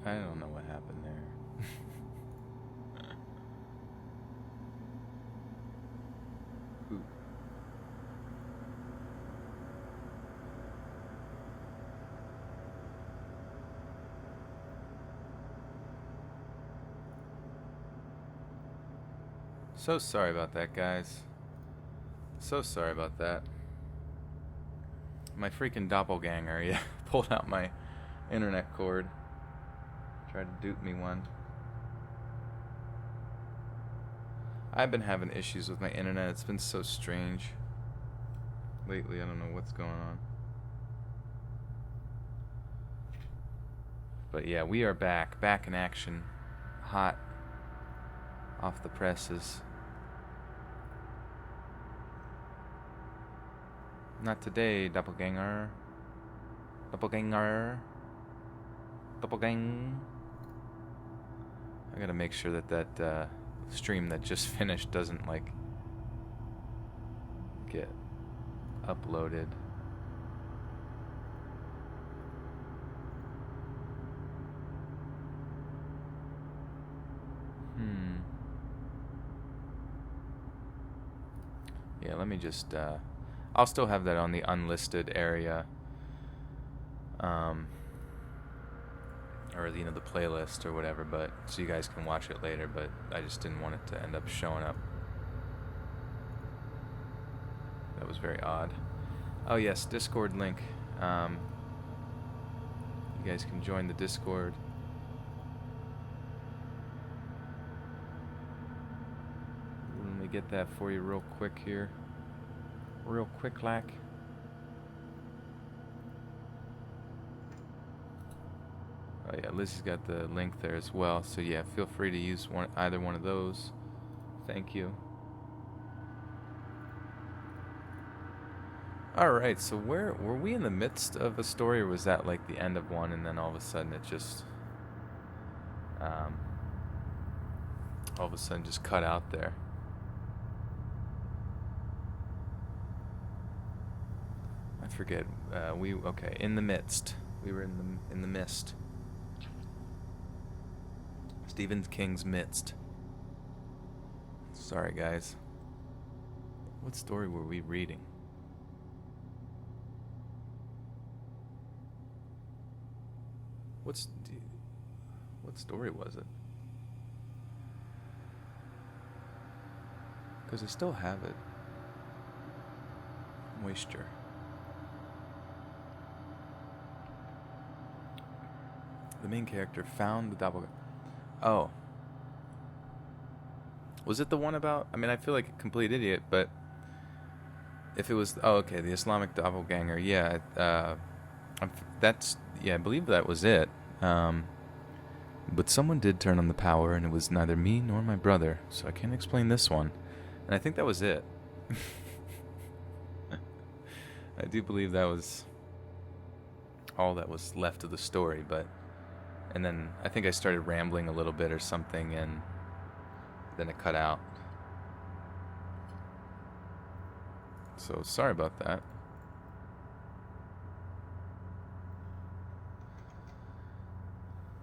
I don't know what happened there. Ooh. So sorry about that, guys. So sorry about that. My freaking doppelganger, yeah, pulled out my internet cord. Tried to dupe me one. I've been having issues with my internet. It's been so strange lately. I don't know what's going on. But yeah, we are back. Back in action. Hot. Off the presses. Not today, doppelganger. Doppelganger. Doppelgang. I gotta make sure that stream that just finished doesn't, like, get uploaded. Yeah, let me just, I'll still have that on the unlisted area. Or, you know, the playlist or whatever, but so you guys can watch it later, but I just didn't want it to end up showing up. That was very odd. Oh yes, Discord link. You guys can join the Discord. Let me get that for you real quick here. Real quick like. Oh yeah, Lizzie's got the link there as well. So yeah, feel free to use either one of those. Thank you. Alright, so were we in the midst of a story, or was that like the end of one and then all of a sudden it just all of a sudden just cut out there? I forget. Okay, in the midst. We were in the mist. Stephen King's Midst. Sorry, guys. What story were we reading? What story was it? Because I still have it. Moisture. The main character found the doppelganger. Oh. Was it the one about... I mean, I feel like a complete idiot, but... If it was... Oh, okay, the Islamic doppelganger. Yeah, that's... Yeah, I believe that was it. But someone did turn on the power, and it was neither me nor my brother, so I can't explain this one. And I think that was it. I do believe that was all that was left of the story, but... And then I think I started rambling a little bit or something, and then it cut out. So sorry about that.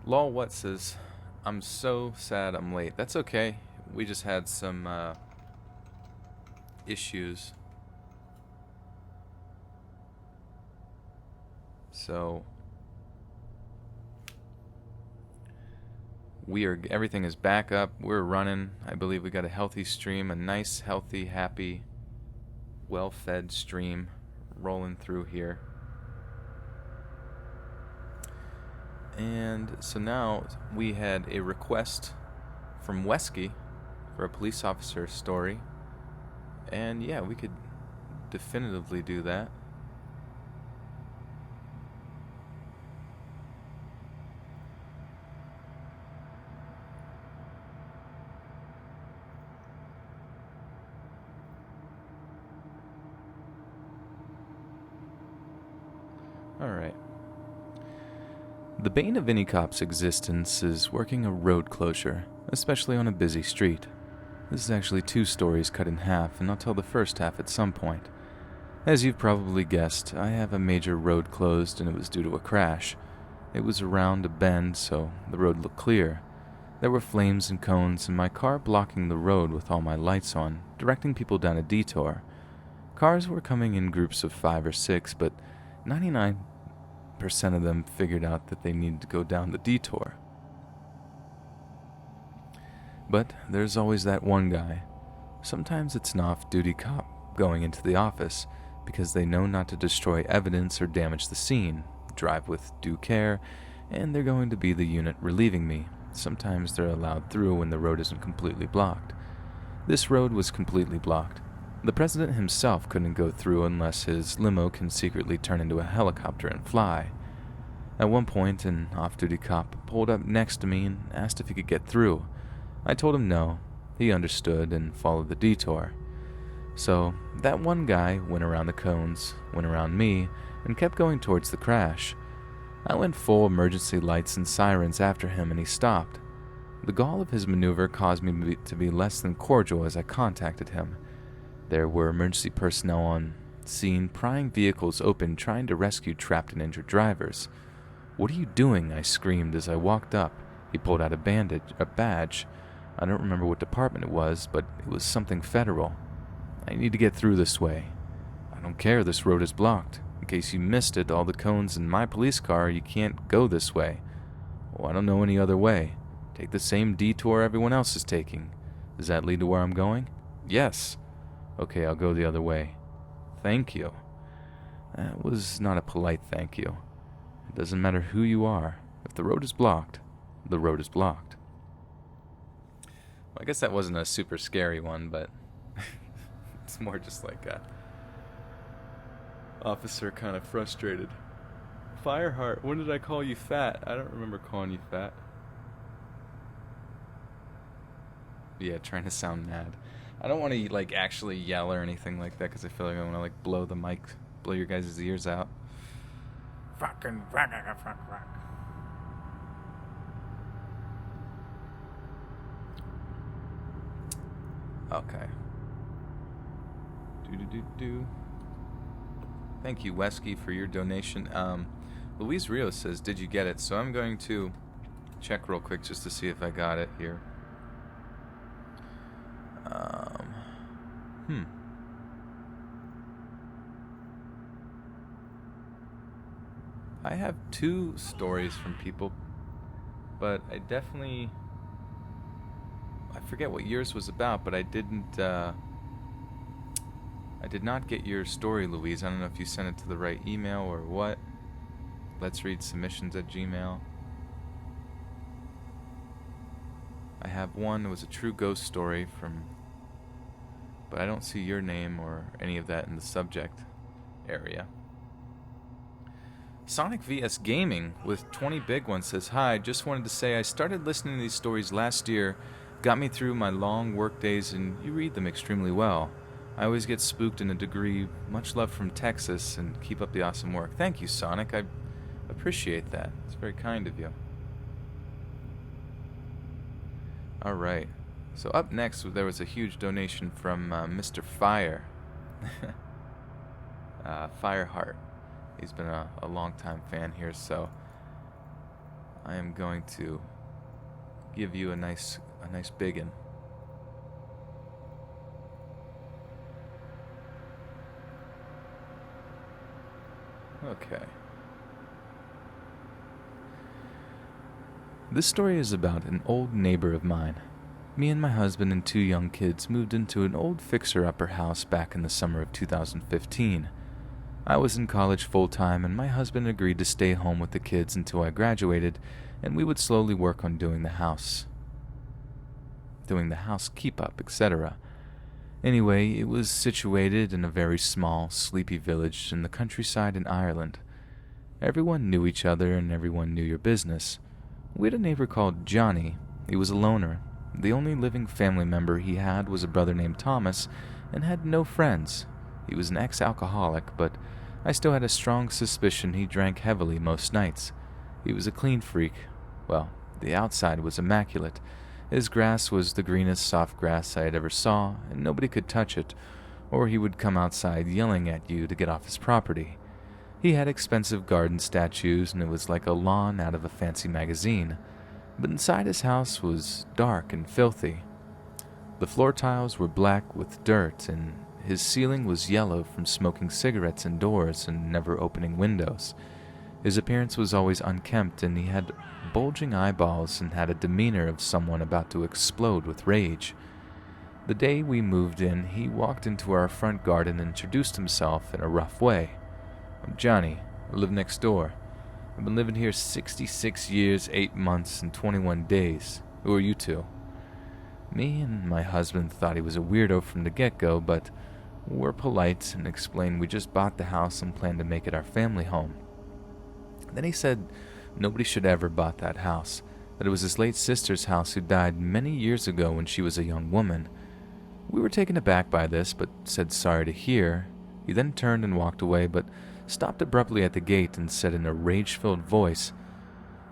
Lol what says, I'm so sad I'm late. That's okay. We just had some issues. So everything is back up. We're running. I believe we got a healthy stream, a nice, healthy, happy, well-fed stream rolling through here. And so now we had a request from Wesky for a police officer story. And yeah, we could definitively do that. Alright. The bane of any cop's existence is working a road closure, especially on a busy street. This is actually 2 stories cut in half, and I'll tell the first half at some point. As you've probably guessed, I have a major road closed, and it was due to a crash. It was around a bend, so the road looked clear. There were flames and cones, and my car blocking the road with all my lights on, directing people down a detour. Cars were coming in groups of 5 or 6, but 99% of them figured out that they needed to go down the detour. But there's always that one guy. Sometimes it's an off-duty cop going into the office because they know not to destroy evidence or damage the scene, drive with due care, and they're going to be the unit relieving me. Sometimes they're allowed through when the road isn't completely blocked. This road was completely blocked. The president himself couldn't go through unless his limo can secretly turn into a helicopter and fly. At one point, an off-duty cop pulled up next to me and asked if he could get through. I told him no. He understood and followed the detour. So, that one guy went around the cones, went around me, and kept going towards the crash. I went full emergency lights and sirens after him, and he stopped. The gall of his maneuver caused me to be less than cordial as I contacted him. There were emergency personnel on scene, prying vehicles open, trying to rescue trapped and injured drivers. "What are you doing?" I screamed as I walked up. He pulled out a badge. I don't remember what department it was, but it was something federal. "I need to get through this way." "I don't care, this road is blocked. In case you missed it, all the cones in my police car, you can't go this way." "Well, I don't know any other way. Take the same detour everyone else is taking. Does that lead to where I'm going?" "Yes." "Okay, I'll go the other way." "Thank you." That was not a polite thank you. It doesn't matter who you are. If the road is blocked, the road is blocked. Well, I guess that wasn't a super scary one, but it's more just like a officer kind of frustrated. Fireheart, when did I call you fat? I don't remember calling you fat. Yeah, trying to sound mad. I don't want to actually yell or anything like that because I feel like I want to blow the mic, blow your guys' ears out. Fucking fuck. Okay. Do. Thank you, Wesky, for your donation. Luis Rios says, "Did you get it?" So I'm going to check real quick just to see if I got it here. I have 2 stories from people, but I forget what yours was about, but I did not get your story, Louise. I don't know if you sent it to the right email or what. Let's read submissions at Gmail. I have one. It was a true ghost story but I don't see your name or any of that in the subject area. Sonic vs Gaming with 20 big ones says, "Hi, just wanted to say I started listening to these stories last year, got me through my long work days, and you read them extremely well. I always get spooked in a degree. Much love from Texas, and keep up the awesome work." Thank you, Sonic. I appreciate that. It's very kind of you. Alright. So up next, there was a huge donation from Mr. Fire. Fireheart. He's been a long-time fan here, so I am going to give you a nice biggin. Okay. This story is about an old neighbor of mine. Me and my husband and 2 young kids moved into an old fixer-upper house back in the summer of 2015. I was in college full-time, and my husband agreed to stay home with the kids until I graduated, and we would slowly work on doing the house keep-up, etc. Anyway, it was situated in a very small, sleepy village in the countryside in Ireland. Everyone knew each other, and everyone knew your business. We had a neighbor called Johnny. He was a loner. The only living family member he had was a brother named Thomas, and had no friends. He was an ex-alcoholic, but I still had a strong suspicion he drank heavily most nights. He was a clean freak. Well, the outside was immaculate. His grass was the greenest soft grass I had ever saw, and nobody could touch it, or he would come outside yelling at you to get off his property. He had expensive garden statues, and it was like a lawn out of a fancy magazine. But inside his house was dark and filthy. The floor tiles were black with dirt, and his ceiling was yellow from smoking cigarettes indoors and never opening windows. His appearance was always unkempt, and he had bulging eyeballs and had a demeanor of someone about to explode with rage. The day we moved in, he walked into our front garden and introduced himself in a rough way. "I'm Johnny. I live next door. I've been living here 66 years, 8 months, and 21 days. Who are you two?" Me and my husband thought he was a weirdo from the get-go, but were polite and explained we just bought the house and planned to make it our family home. Then he said nobody should ever bought that house, that it was his late sister's house who died many years ago when she was a young woman. We were taken aback by this, but said sorry to hear. He then turned and walked away, but stopped abruptly at the gate and said in a rage-filled voice,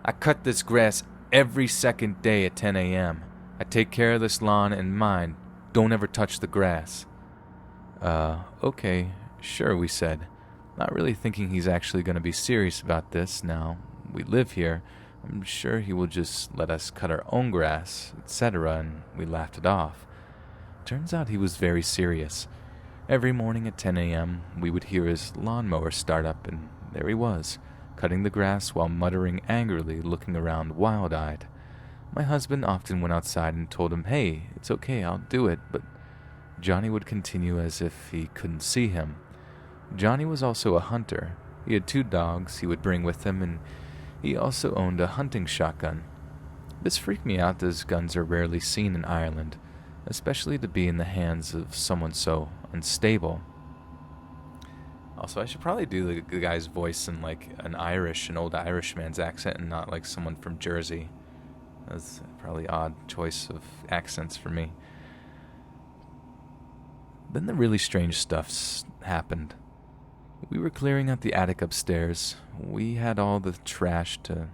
"I cut this grass every second day at 10 a.m. I take care of this lawn and mine. Don't ever touch the grass." Okay, sure, we said, not really thinking he's actually going to be serious about this now we live here. I'm sure he will just let us cut our own grass, etc., and we laughed it off. Turns out he was very serious. Every morning at 10 a.m., we would hear his lawnmower start up, and there he was, cutting the grass while muttering angrily, looking around wild-eyed. My husband often went outside and told him, "Hey, it's okay, I'll do it," but Johnny would continue as if he couldn't see him. Johnny was also a hunter. He had 2 dogs he would bring with him, and he also owned a hunting shotgun. This freaked me out as guns are rarely seen in Ireland, especially to be in the hands of someone so unstable. Also, I should probably do the guy's voice in like an old Irish man's accent and not like someone from Jersey. That's probably odd choice of accents for me. Then the really strange stuff happened. We were clearing out the attic upstairs. We had all the trash to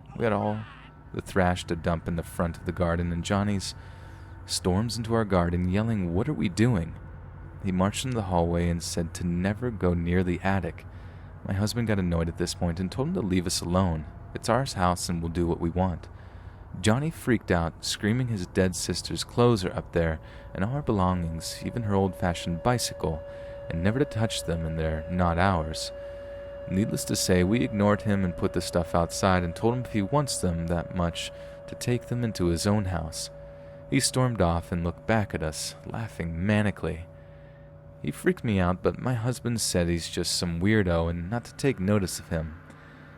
dump in the front of the garden, and Johnny's storms into our garden yelling, "What are we doing?" He marched into the hallway and said to never go near the attic. My husband got annoyed at this point and told him to leave us alone. It's our house and we'll do what we want. Johnny freaked out, screaming his dead sister's clothes are up there, and all her belongings, even her old-fashioned bicycle, and never to touch them, and they're not ours. Needless to say, we ignored him and put the stuff outside and told him if he wants them that much to take them into his own house. He stormed off and looked back at us, laughing manically. He freaked me out, but my husband said he's just some weirdo and not to take notice of him.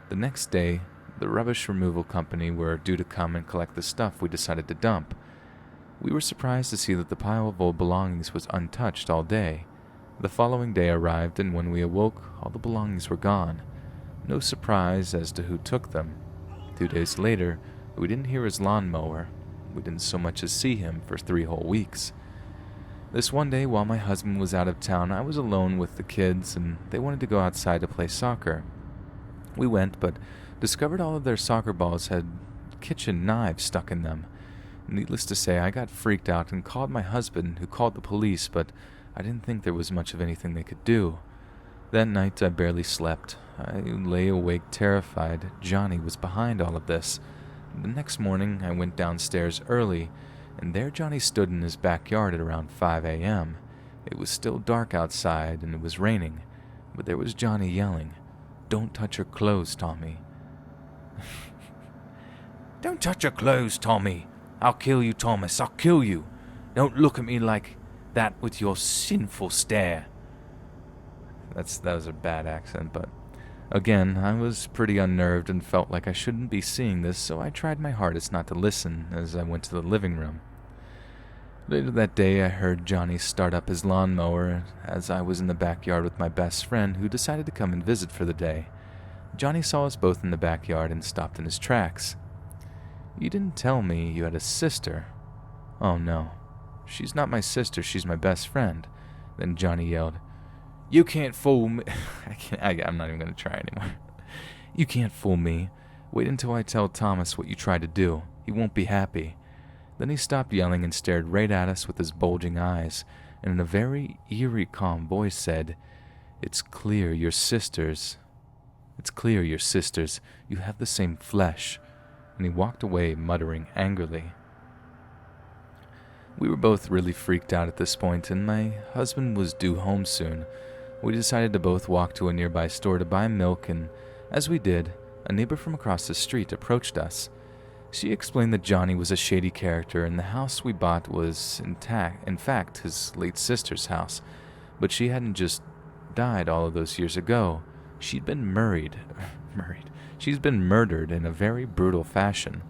The next day, the rubbish removal company were due to come and collect the stuff we decided to dump. We were surprised to see that the pile of old belongings was untouched all day. The following day arrived, and when we awoke, all the belongings were gone. No surprise as to who took them. 2 days later, we didn't hear his lawnmower. We didn't so much as see him for 3 whole weeks. This one day, while my husband was out of town, I was alone with the kids, and they wanted to go outside to play soccer. We went, but discovered all of their soccer balls had kitchen knives stuck in them. Needless to say, I got freaked out and called my husband, who called the police, but I didn't think there was much of anything they could do. That night, I barely slept. I lay awake terrified. Johnny was behind all of this. The next morning, I went downstairs early, and there Johnny stood in his backyard at around 5 a.m. It was still dark outside, and it was raining, but there was Johnny yelling, "Don't touch your clothes, Tommy." "Don't touch your clothes, Tommy. I'll kill you, Thomas. I'll kill you. Don't look at me like that with your sinful stare." That was a bad accent, but again, I was pretty unnerved and felt like I shouldn't be seeing this, so I tried my hardest not to listen as I went to the living room. Later that day, I heard Johnny start up his lawnmower as I was in the backyard with my best friend, who decided to come and visit for the day. Johnny saw us both in the backyard and stopped in his tracks. "You didn't tell me you had a sister." "Oh no, she's not my sister, she's my best friend." Then Johnny yelled, "You can't fool me." I'm not even going to try anymore. "You can't fool me. Wait until I tell Thomas what you tried to do. He won't be happy." Then he stopped yelling and stared right at us with his bulging eyes, and in a very eerie, calm voice said, "It's clear you're sisters." It's clear you're sisters. You have the same flesh." And he walked away, muttering angrily. We were both really freaked out at this point, and my husband was due home soon. We decided to both walk to a nearby store to buy milk, and as we did, a neighbor from across the street approached us. She explained that Johnny was a shady character, and the house we bought was in fact his late sister's house. But she hadn't just died all of those years ago. She'd been She's been murdered in a very brutal fashion.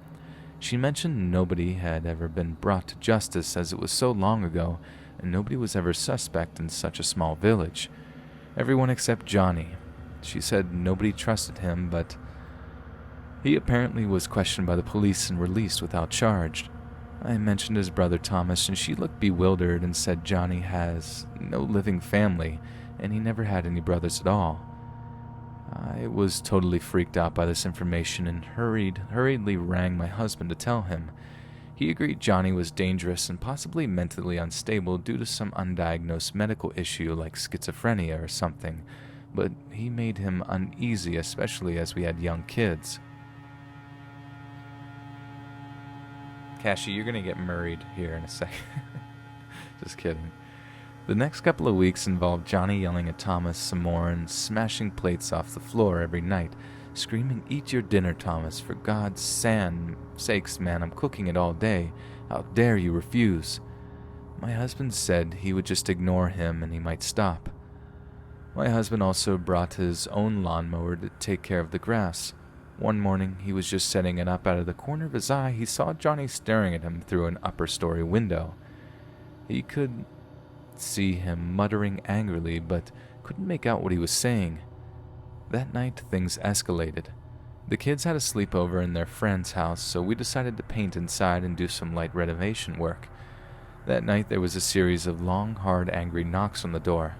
She mentioned nobody had ever been brought to justice, as it was so long ago, and nobody was ever suspect in such a small village. Everyone except Johnny. She said nobody trusted him, but he apparently was questioned by the police and released without charge. I mentioned his brother Thomas, and she looked bewildered and said Johnny has no living family, and he never had any brothers at all. I was totally freaked out by this information and hurriedly rang my husband to tell him. He agreed Johnny was dangerous and possibly mentally unstable due to some undiagnosed medical issue like schizophrenia or something, but he made him uneasy, especially as we had young kids. Cassie, you're gonna get married here in a second. Just kidding. The next couple of weeks involved Johnny yelling at Thomas some more and smashing plates off the floor every night, screaming, "Eat your dinner, Thomas, for God's sakes, man, I'm cooking it all day. How dare you refuse?" My husband said he would just ignore him and he might stop. My husband also brought his own lawnmower to take care of the grass. One morning, he was just setting it up. Out of the corner of his eye, he saw Johnny staring at him through an upper-story window. He could see him muttering angrily, but couldn't make out what he was saying. That night, things escalated. The kids had a sleepover in their friend's house, so we decided to paint inside and do some light renovation work. That night, there was a series of long, hard, angry knocks on the door.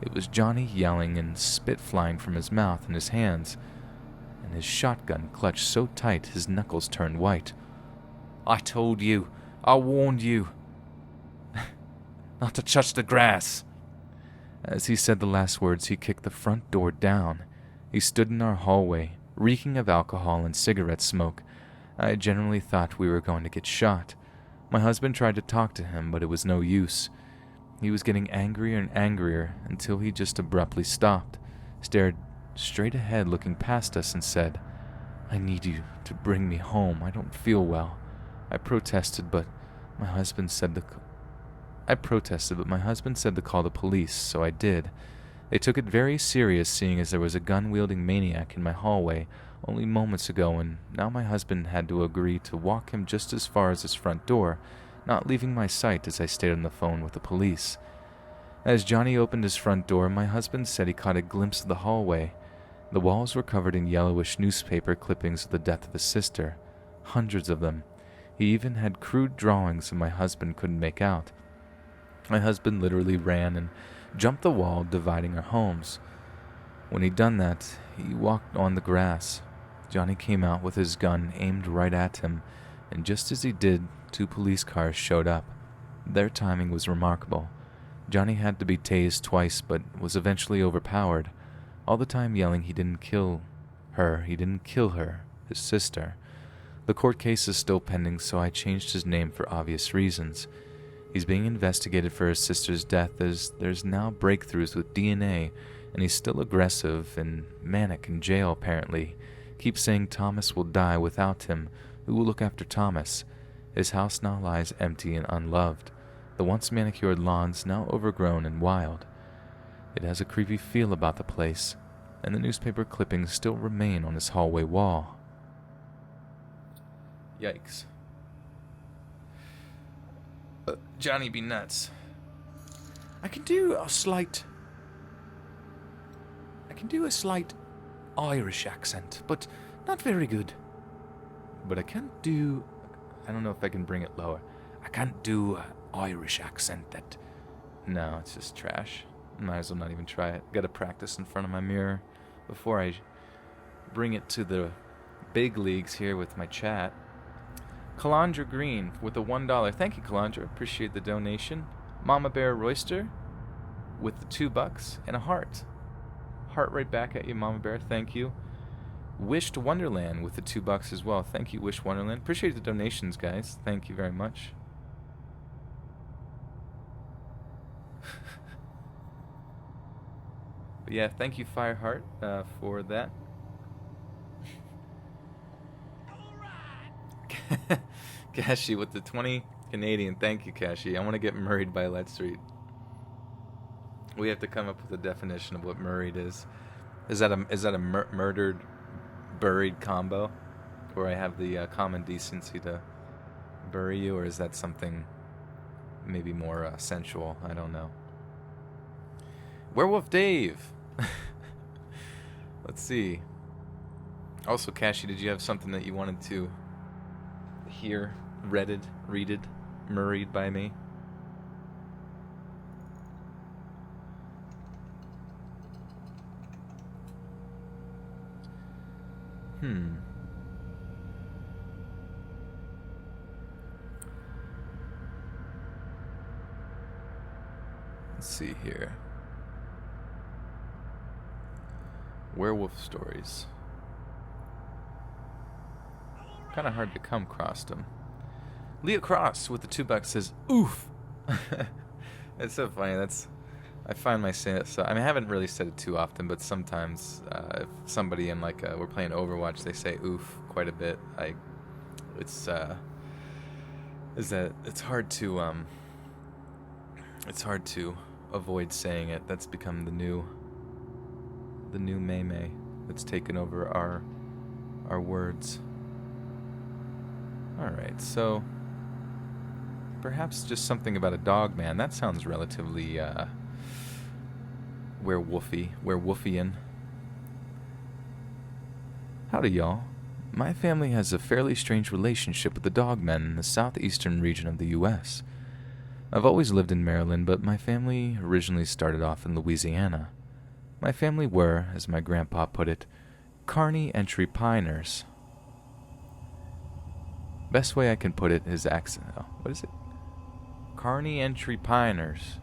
It was Johnny yelling and spit flying from his mouth and his hands, and his shotgun clutched so tight his knuckles turned white. "I told you, I warned you, not to touch the grass." As he said the last words, he kicked the front door down. He stood in our hallway, reeking of alcohol and cigarette smoke. I generally thought we were going to get shot. My husband tried to talk to him, but it was no use. He was getting angrier and angrier until he just abruptly stopped, stared straight ahead looking past us and said, "I need you to bring me home. I don't feel well." I protested, but my husband said to call the police, so I did. They took it very serious, seeing as there was a gun-wielding maniac in my hallway only moments ago, and now my husband had to agree to walk him just as far as his front door, not leaving my sight as I stayed on the phone with the police. As Johnny opened his front door, my husband said he caught a glimpse of the hallway. The walls were covered in yellowish newspaper clippings of the death of his sister, hundreds of them. He even had crude drawings that my husband couldn't make out. My husband literally ran and jumped the wall dividing our homes. When he'd done that, he walked on the grass. Johnny came out with his gun aimed right at him, and just as he did, 2 police cars showed up. Their timing was remarkable. Johnny had to be tased twice, but was eventually overpowered, all the time yelling he didn't kill her, his sister. The court case is still pending, so I changed his name for obvious reasons. He's being investigated for his sister's death, as there's now breakthroughs with DNA, and he's still aggressive and manic in jail apparently. Keeps saying Thomas will die without him. Who will look after Thomas? His house now lies empty and unloved. The once manicured lawn's now overgrown and wild. It has a creepy feel about the place, and the newspaper clippings still remain on his hallway wall. Yikes. Johnny be nuts. I can do a slight Irish accent, but not very good. But I don't know if I can bring it lower. I can't do an Irish accent that... No, it's just trash. Might as well not even try it. Gotta practice in front of my mirror before I bring it to the big leagues here with my chat. Calandra Green with a $1. Thank you, Calandra. Appreciate the donation. Mama Bear Royster with the $2 and a heart. Heart right back at you, Mama Bear. Thank you. Wished Wonderland with the $2 as well. Thank you, Wish Wonderland. Appreciate the donations, guys. Thank you very much. But yeah, thank you, Fireheart, for that. Kashi with the 20 Canadian. Thank you, Kashi. I want to get murrayed by Let's Read. We have to come up with a definition of what murrayed is. Is that a murdered, buried combo, where I have the common decency to bury you, or is that something maybe more sensual? I don't know. Werewolf Dave. Let's see. Also, Kashi, did you have something that you wanted to hear readed, murrayed by me? Let's see here. Werewolf stories. Kind of hard to come across them. Leah Cross with the $2 says, "Oof." It's so funny. I find myself. I haven't really said it too often, but sometimes if somebody in we're playing Overwatch, they say "oof" quite a bit. It's hard to avoid saying it. That's become the new meme that's taken over our words. Alright, so perhaps just something about a dog man. That sounds relatively werewolfian. Howdy, y'all. My family has a fairly strange relationship with the dogmen in the southeastern region of the U.S. I've always lived in Maryland, but my family originally started off in Louisiana. My family were, as my grandpa put it, carny entry piners. Best way I can put it is what is it? Carny entry piners.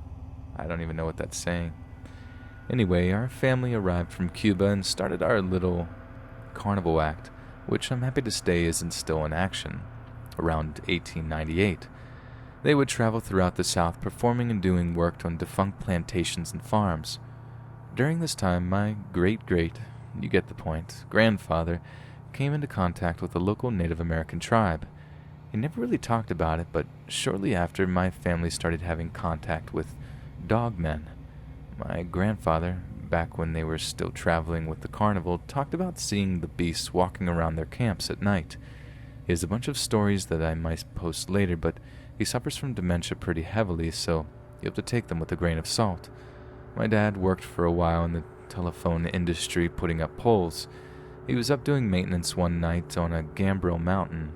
I don't even know what that's saying. Anyway, our family arrived from Cuba and started our little carnival act, which I'm happy to say isn't still in action, around 1898. They would travel throughout the South performing and doing work on defunct plantations and farms. During this time, my you get the point, grandfather came into contact with a local Native American tribe. He never really talked about it, but shortly after, my family started having contact with dogmen. My grandfather, back when they were still traveling with the carnival, talked about seeing the beasts walking around their camps at night. He has a bunch of stories that I might post later, but he suffers from dementia pretty heavily, so you have to take them with a grain of salt. My dad worked for a while in the telephone industry putting up poles. He was up doing maintenance one night on a gambrel mountain.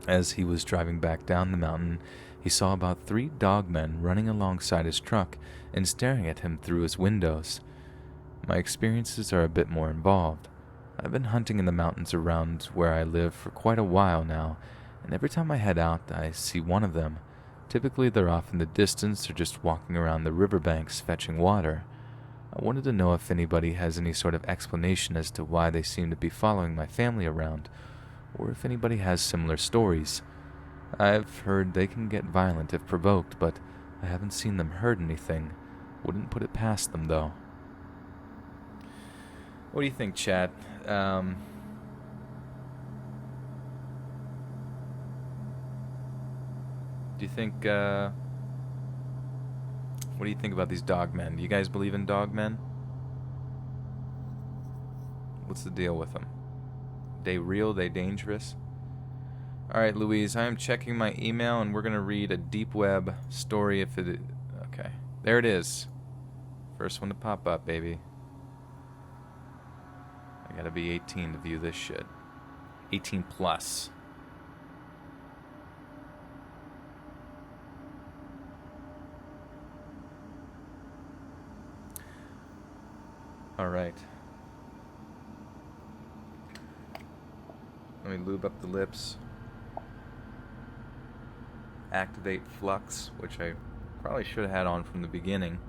As he was driving back down the mountain, he saw about 3 dogmen running alongside his truck and staring at him through his windows. My experiences are a bit more involved. I've been hunting in the mountains around where I live for quite a while now, and every time I head out, I see one of them. Typically, they're off in the distance or just walking around the riverbanks fetching water. I wanted to know if anybody has any sort of explanation as to why they seem to be following my family around, or if anybody has similar stories. I've heard they can get violent if provoked, but I haven't seen them hurt anything. Wouldn't put it past them, though. What do you think, chat? Do you think, what do you think about these dogmen? Do you guys believe in dogmen? What's the deal with them? They real? They dangerous? Alright, Louise, I am checking my email and we're going to read a deep web story if it... Okay. There it is. First one to pop up, baby. I gotta be 18 to view this shit. 18 plus. Alright. Let me lube up the lips. Activate flux, which I probably should have had on from the beginning.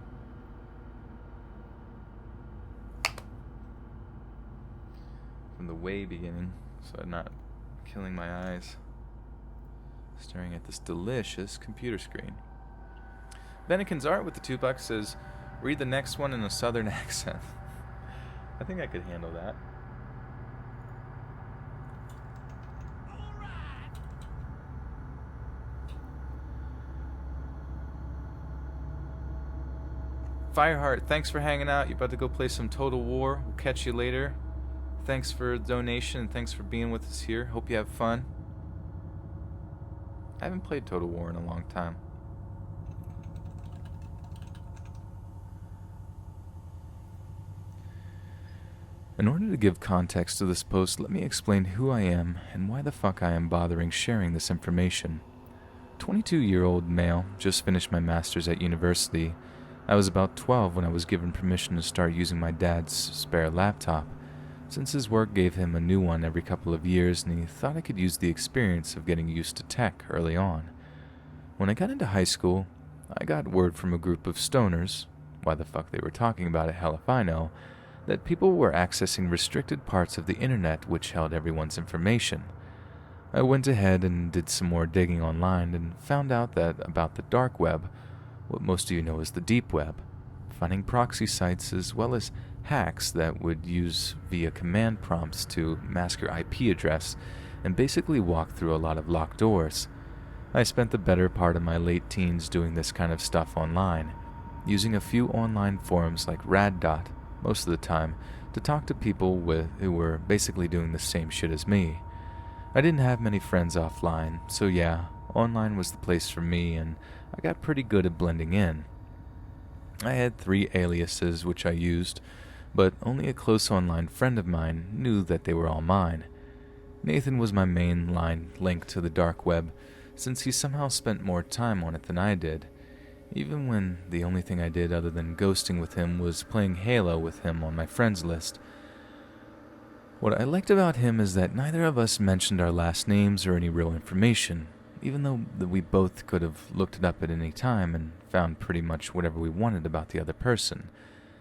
from the way beginning so I'm not killing my eyes staring at this delicious computer screen. Bennikin's art with the $2 says, read the next one in a southern accent. I think I could handle that. Fireheart, thanks for hanging out. You're about to go play some Total War. We'll catch you later. Thanks for the donation and thanks for being with us here. Hope you have fun. I haven't played Total War in a long time. In order to give context to this post, let me explain who I am and why the fuck I am bothering sharing this information. 22-year-old male, just finished my master's at university. I was about 12 when I was given permission to start using my dad's spare laptop, since his work gave him a new one every couple of years and he thought I could use the experience of getting used to tech early on. When I got into high school, I got word from a group of stoners, why the fuck they were talking about it, hell if I know, that people were accessing restricted parts of the internet which held everyone's information. I went ahead and did some more digging online and found out that about the dark web, what most of you know as the deep web, finding proxy sites as well as hacks that would use via command prompts to mask your IP address and basically walk through a lot of locked doors. I spent the better part of my late teens doing this kind of stuff online, using a few online forums like Raddot most of the time to talk to people who were basically doing the same shit as me. I didn't have many friends offline, so yeah, online was the place for me and I got pretty good at blending in. I had 3 aliases which I used, but only a close online friend of mine knew that they were all mine. Nathan was my main line link to the dark web, since he somehow spent more time on it than I did, even when the only thing I did other than ghosting with him was playing Halo with him on my friends list. What I liked about him is that neither of us mentioned our last names or any real information, even though we both could have looked it up at any time and found pretty much whatever we wanted about the other person.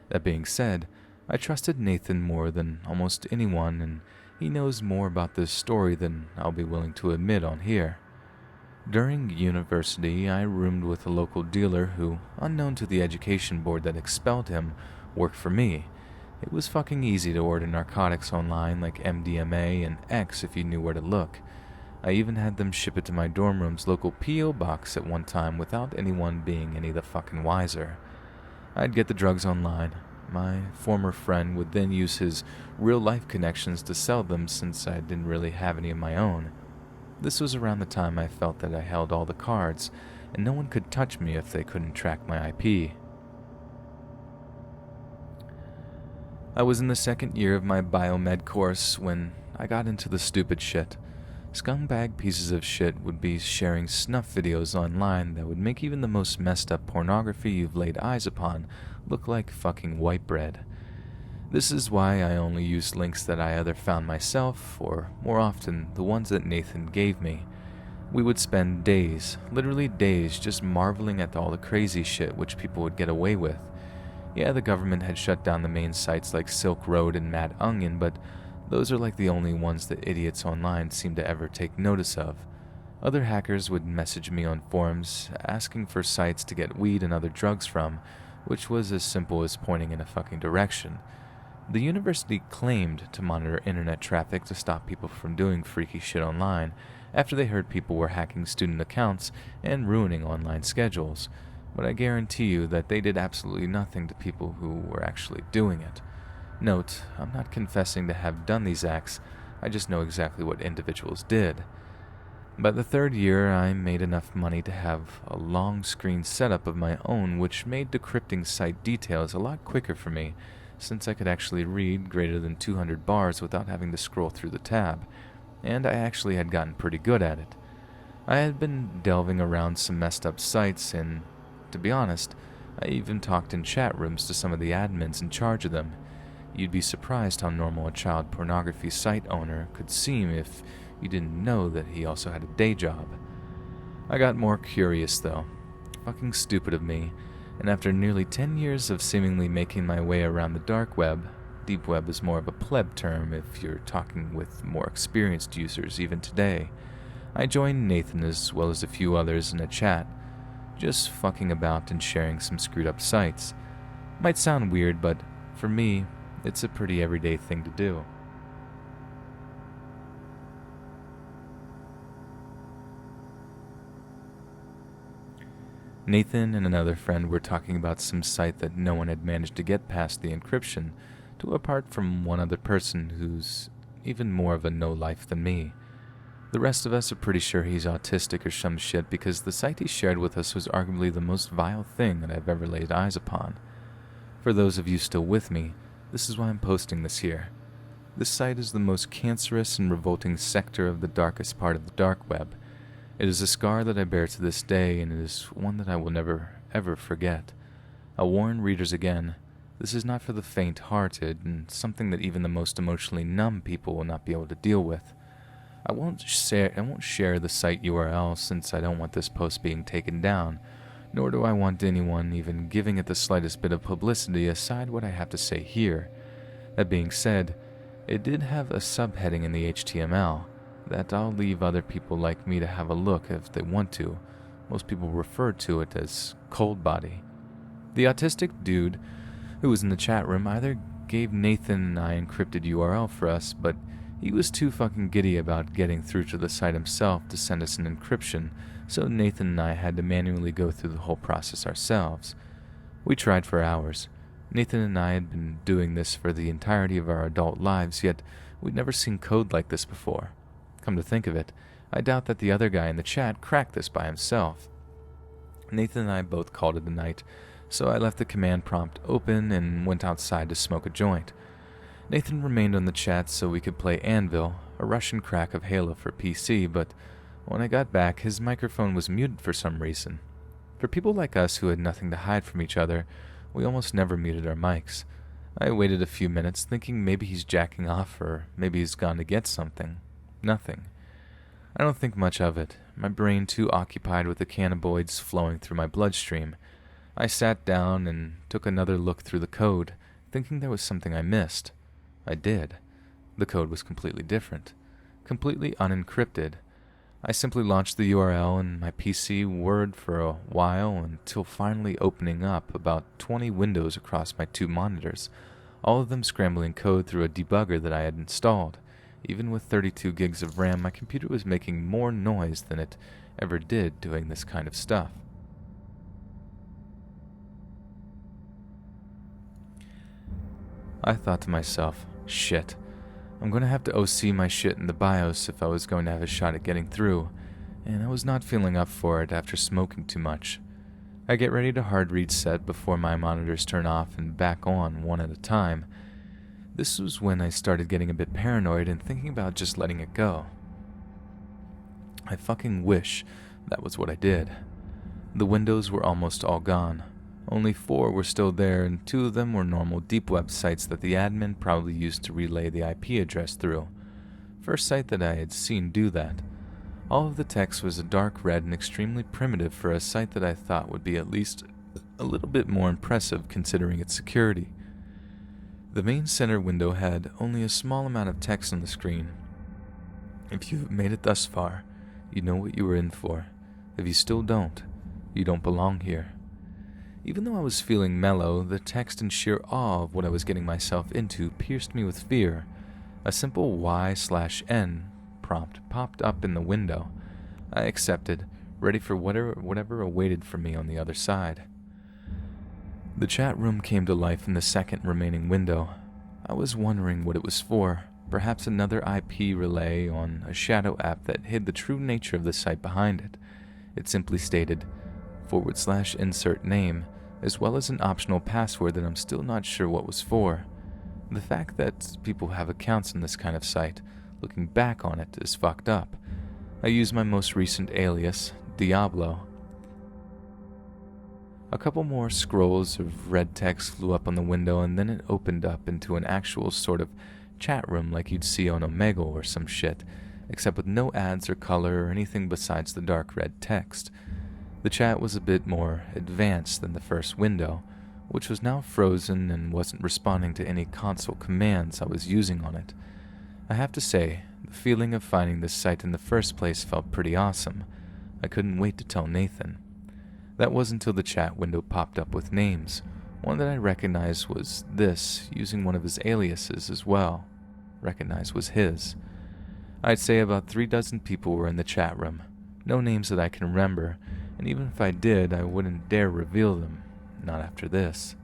That being said, I trusted Nathan more than almost anyone, and he knows more about this story than I'll be willing to admit on here. During university, I roomed with a local dealer who, unknown to the education board that expelled him, worked for me. It was fucking easy to order narcotics online like MDMA and X if you knew where to look. I even had them ship it to my dorm room's local P.O. box at one time without anyone being any the fucking wiser. I'd get the drugs online. My former friend would then use his real-life connections to sell them since I didn't really have any of my own. This was around the time I felt that I held all the cards, and no one could touch me if they couldn't track my IP. I was in the second year of my biomed course when I got into the stupid shit. Scumbag pieces of shit would be sharing snuff videos online that would make even the most messed up pornography you've laid eyes upon look like fucking white bread. This is why I only used links that I either found myself, or more often, the ones that Nathan gave me. We would spend days, literally days, just marveling at all the crazy shit which people would get away with. Yeah, the government had shut down the main sites like Silk Road and Mad Onion, but those are like the only ones that idiots online seem to ever take notice of. Other hackers would message me on forums, asking for sites to get weed and other drugs from, which was as simple as pointing in a fucking direction. The university claimed to monitor internet traffic to stop people from doing freaky shit online, after they heard people were hacking student accounts and ruining online schedules, but I guarantee you that they did absolutely nothing to people who were actually doing it. Note, I'm not confessing to have done these acts, I just know exactly what individuals did. By the third year, I made enough money to have a long screen setup of my own, which made decrypting site details a lot quicker for me, since I could actually read greater than 200 bars without having to scroll through the tab, and I actually had gotten pretty good at it. I had been delving around some messed up sites, and to be honest, I even talked in chat rooms to some of the admins in charge of them. You'd be surprised how normal a child pornography site owner could seem if you didn't know that he also had a day job. I got more curious though. Fucking stupid of me. And after nearly 10 years of seemingly making my way around the dark web, deep web is more of a pleb term if you're talking with more experienced users even today. I joined Nathan as well as a few others in a chat, just fucking about and sharing some screwed up sites. Might sound weird, but for me, it's a pretty everyday thing to do. Nathan and another friend were talking about some site that no one had managed to get past the encryption, to apart from one other person who's even more of a no-life than me. The rest of us are pretty sure he's autistic or some shit because the site he shared with us was arguably the most vile thing that I've ever laid eyes upon. For those of you still with me, this is why I'm posting this here. This site is the most cancerous and revolting sector of the darkest part of the dark web. It is a scar that I bear to this day, and it is one that I will never, ever forget. I'll warn readers again, this is not for the faint-hearted, and something that even the most emotionally numb people will not be able to deal with. I won't share the site URL since I don't want this post being taken down, nor do I want anyone even giving it the slightest bit of publicity aside what I have to say here. That being said, it did have a subheading in the HTML that I'll leave other people like me to have a look if they want to. Most people refer to it as cold body. The autistic dude who was in the chat room either gave Nathan and I encrypted URL for us, but he was too fucking giddy about getting through to the site himself to send us an encryption, so Nathan and I had to manually go through the whole process ourselves. We tried for hours. Nathan and I had been doing this for the entirety of our adult lives, yet we'd never seen code like this before. Come to think of it, I doubt that the other guy in the chat cracked this by himself. Nathan and I both called it a night, so I left the command prompt open and went outside to smoke a joint. Nathan remained on the chat so we could play Anvil, a Russian crack of Halo for PC, but when I got back, his microphone was muted for some reason. For people like us who had nothing to hide from each other, we almost never muted our mics. I waited a few minutes, thinking maybe he's jacking off or maybe he's gone to get something. Nothing. I don't think much of it, my brain too occupied with the cannabinoids flowing through my bloodstream. I sat down and took another look through the code, thinking there was something I missed. I did. The code was completely different, completely unencrypted. I simply launched the URL and my PC whirred for a while until finally opening up about 20 windows across my two monitors, all of them scrambling code through a debugger that I had installed. Even with 32 gigs of RAM, my computer was making more noise than it ever did doing this kind of stuff. I thought to myself, shit, I'm going to have to OC my shit in the BIOS if I was going to have a shot at getting through, and I was not feeling up for it after smoking too much. I get ready to hard reset before my monitors turn off and back on one at a time. This was when I started getting a bit paranoid and thinking about just letting it go. I fucking wish that was what I did. The windows were almost all gone. Only 4 were still there, and 2 of them were normal deep web sites that the admin probably used to relay the IP address through. First site that I had seen do that. All of the text was a dark red and extremely primitive for a site that I thought would be at least a little bit more impressive considering its security. The main center window had only a small amount of text on the screen. If you've made it thus far, you know what you were in for. If you still don't, you don't belong here. Even though I was feeling mellow, the text and sheer awe of what I was getting myself into pierced me with fear. A simple Y/N prompt popped up in the window. I accepted, ready for whatever awaited for me on the other side. The chat room came to life in the second remaining window. I was wondering what it was for, perhaps another IP relay on a shadow app that hid the true nature of the site behind it. It simply stated /insert name, as well as an optional password that I'm still not sure what was for. The fact that people have accounts on this kind of site, looking back on it, is fucked up. I used my most recent alias, Diablo. A couple more scrolls of red text flew up on the window, and then it opened up into an actual sort of chat room like you'd see on Omegle or some shit, except with no ads or color or anything besides the dark red text. The chat was a bit more advanced than the first window, which was now frozen and wasn't responding to any console commands I was using on it. I have to say, the feeling of finding this site in the first place felt pretty awesome. I couldn't wait to tell Nathan. That wasn't until the chat window popped up with names. One that I recognized was this, using one of his aliases as well. Recognized was his. I'd say about 36 people were in the chat room. No names that I can remember, and even if I did, I wouldn't dare reveal them. Not after this.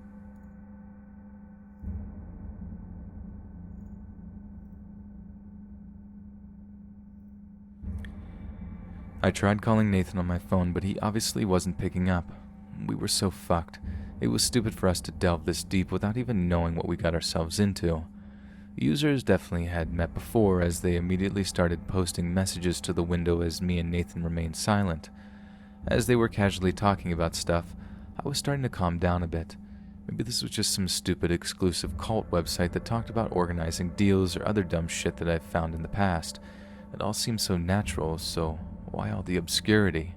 I tried calling Nathan on my phone, but he obviously wasn't picking up. We were so fucked. It was stupid for us to delve this deep without even knowing what we got ourselves into. Users definitely had met before, as they immediately started posting messages to the window as me and Nathan remained silent. As they were casually talking about stuff, I was starting to calm down a bit. Maybe this was just some stupid exclusive cult website that talked about organizing deals or other dumb shit that I've found in the past. It all seemed so natural, so why all the obscurity?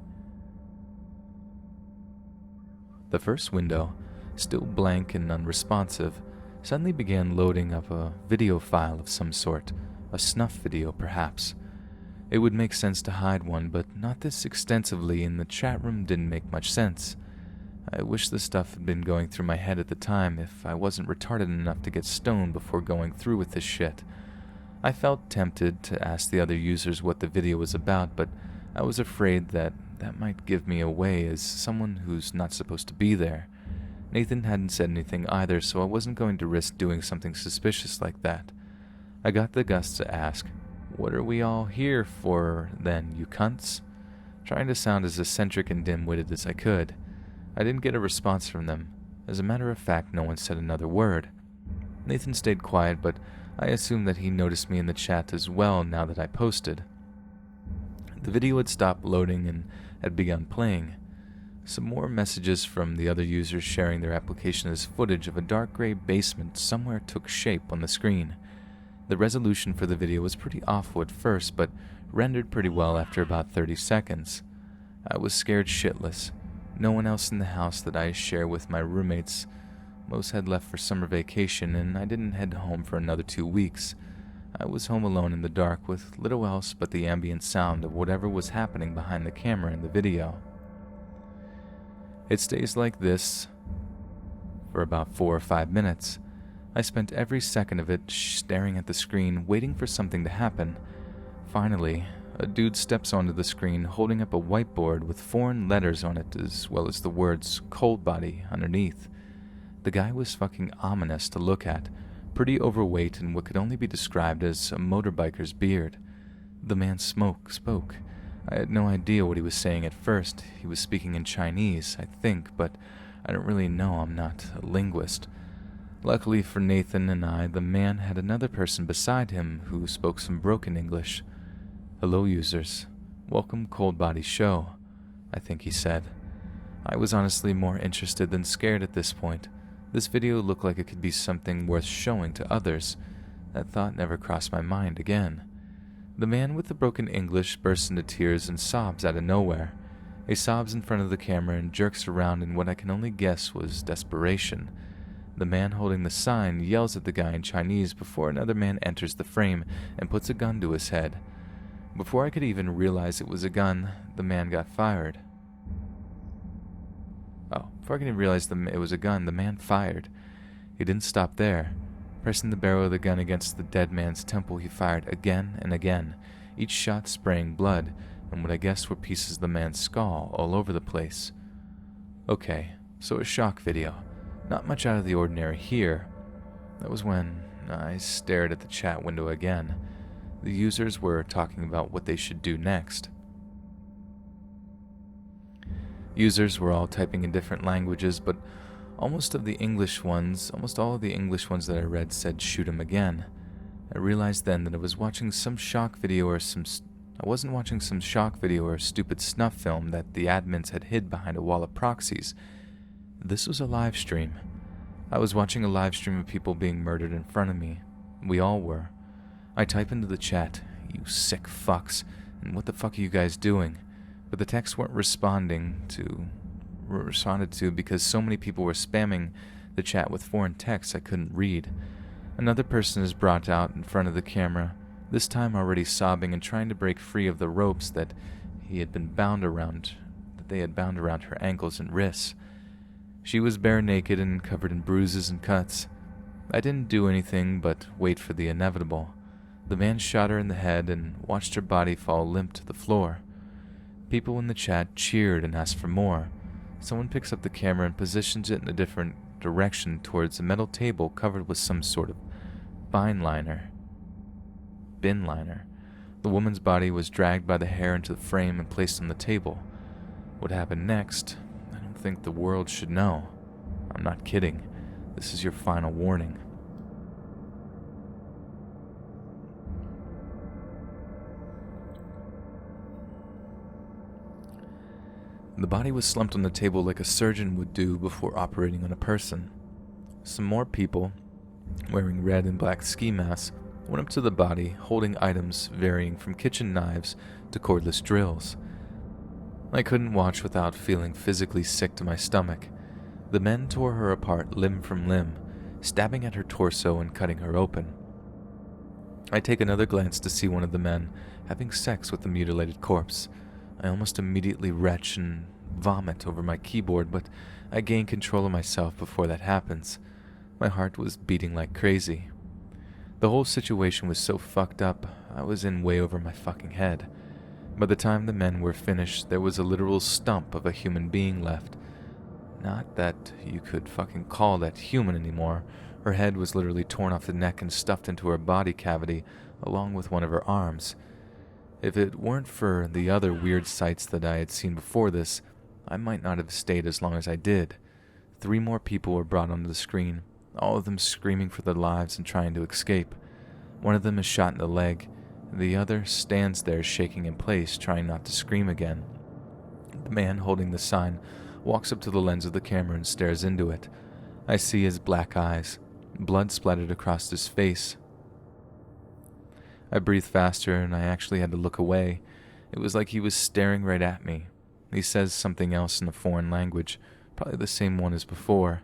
The first window, still blank and unresponsive, suddenly began loading up a video file of some sort, a snuff video perhaps. It would make sense to hide one, but not this extensively, and the chat room didn't make much sense. I wish this stuff had been going through my head at the time if I wasn't retarded enough to get stoned before going through with this shit. I felt tempted to ask the other users what the video was about, but I was afraid that might give me away as someone who's not supposed to be there. Nathan hadn't said anything either, so I wasn't going to risk doing something suspicious like that. I got the guts to ask, "What are we all here for, then, you cunts?" Trying to sound as eccentric and dim-witted as I could. I didn't get a response from them. As a matter of fact, no one said another word. Nathan stayed quiet, but I assumed that he noticed me in the chat as well now that I posted. The video had stopped loading and had begun playing. Some more messages from the other users sharing their application as footage of a dark gray basement somewhere took shape on the screen. The resolution for the video was pretty awful at first, but rendered pretty well after about 30 seconds. I was scared shitless. No one else in the house that I share with my roommates. Most had left for summer vacation, and I didn't head home for another 2 weeks. I was home alone in the dark with little else but the ambient sound of whatever was happening behind the camera in the video. It stays like this for about 4 or 5 minutes. I spent every second of it staring at the screen, waiting for something to happen. Finally, a dude steps onto the screen holding up a whiteboard with foreign letters on it as well as the words "cold body" underneath. The guy was fucking ominous to look at, pretty overweight and what could only be described as a motorbiker's beard. The man spoke. I had no idea what he was saying at first. He was speaking in Chinese, I think, but I don't really know. I'm not a linguist. Luckily for Nathan and I, the man had another person beside him who spoke some broken English. "Hello, users. Welcome Cold Body Show," I think he said. I was honestly more interested than scared at this point. This video looked like it could be something worth showing to others. That thought never crossed my mind again. The man with the broken English bursts into tears and sobs out of nowhere. He sobs in front of the camera and jerks around in what I can only guess was desperation. The man holding the sign yells at the guy in Chinese before another man enters the frame and puts a gun to his head. Before I could even realize it was a gun, the man got fired. Before I could even realize it was a gun, the man fired. He didn't stop there. Pressing the barrel of the gun against the dead man's temple, he fired again and again, each shot spraying blood, and what I guessed were pieces of the man's skull all over the place. Okay, so a shock video. Not much out of the ordinary here. That was when I stared at the chat window again. The users were talking about what they should do next. Users were all typing in different languages, but almost all of the English ones that I read said shoot him again. I realized then that I wasn't watching some shock video or stupid snuff film that the admins had hid behind a wall of proxies. This was a live stream. I was watching a live stream of people being murdered in front of me. We all were. I type into the chat, "You sick fucks, and what the fuck are you guys doing?" But the texts weren't responded to because so many people were spamming the chat with foreign texts I couldn't read. Another person is brought out in front of the camera, this time already sobbing and trying to break free of the ropes that they had bound around her ankles and wrists. She was bare naked and covered in bruises and cuts. I didn't do anything but wait for the inevitable. The man shot her in the head and watched her body fall limp to the floor. People in the chat cheered and asked for more. Someone picks up the camera and positions it in a different direction towards a metal table covered with some sort of bin liner. The woman's body was dragged by the hair into the frame and placed on the table. What happened next, I don't think the world should know. I'm not kidding. This is your final warning. The body was slumped on the table like a surgeon would do before operating on a person. Some more people, wearing red and black ski masks, went up to the body, holding items varying from kitchen knives to cordless drills. I couldn't watch without feeling physically sick to my stomach. The men tore her apart limb from limb, stabbing at her torso and cutting her open. I take another glance to see one of the men having sex with the mutilated corpse. I almost immediately retch and vomit over my keyboard, but I gain control of myself before that happens. My heart was beating like crazy. The whole situation was so fucked up, I was in way over my fucking head. By the time the men were finished, there was a literal stump of a human being left. Not that you could fucking call that human anymore. Her head was literally torn off the neck and stuffed into her body cavity, along with one of her arms. If it weren't for the other weird sights that I had seen before this, I might not have stayed as long as I did. 3 more people were brought onto the screen, all of them screaming for their lives and trying to escape. One of them is shot in the leg, and the other stands there shaking in place, trying not to scream again. The man holding the sign walks up to the lens of the camera and stares into it. I see his black eyes, blood splattered across his face. I breathed faster, and I actually had to look away. It was like he was staring right at me. He says something else in a foreign language, probably the same one as before.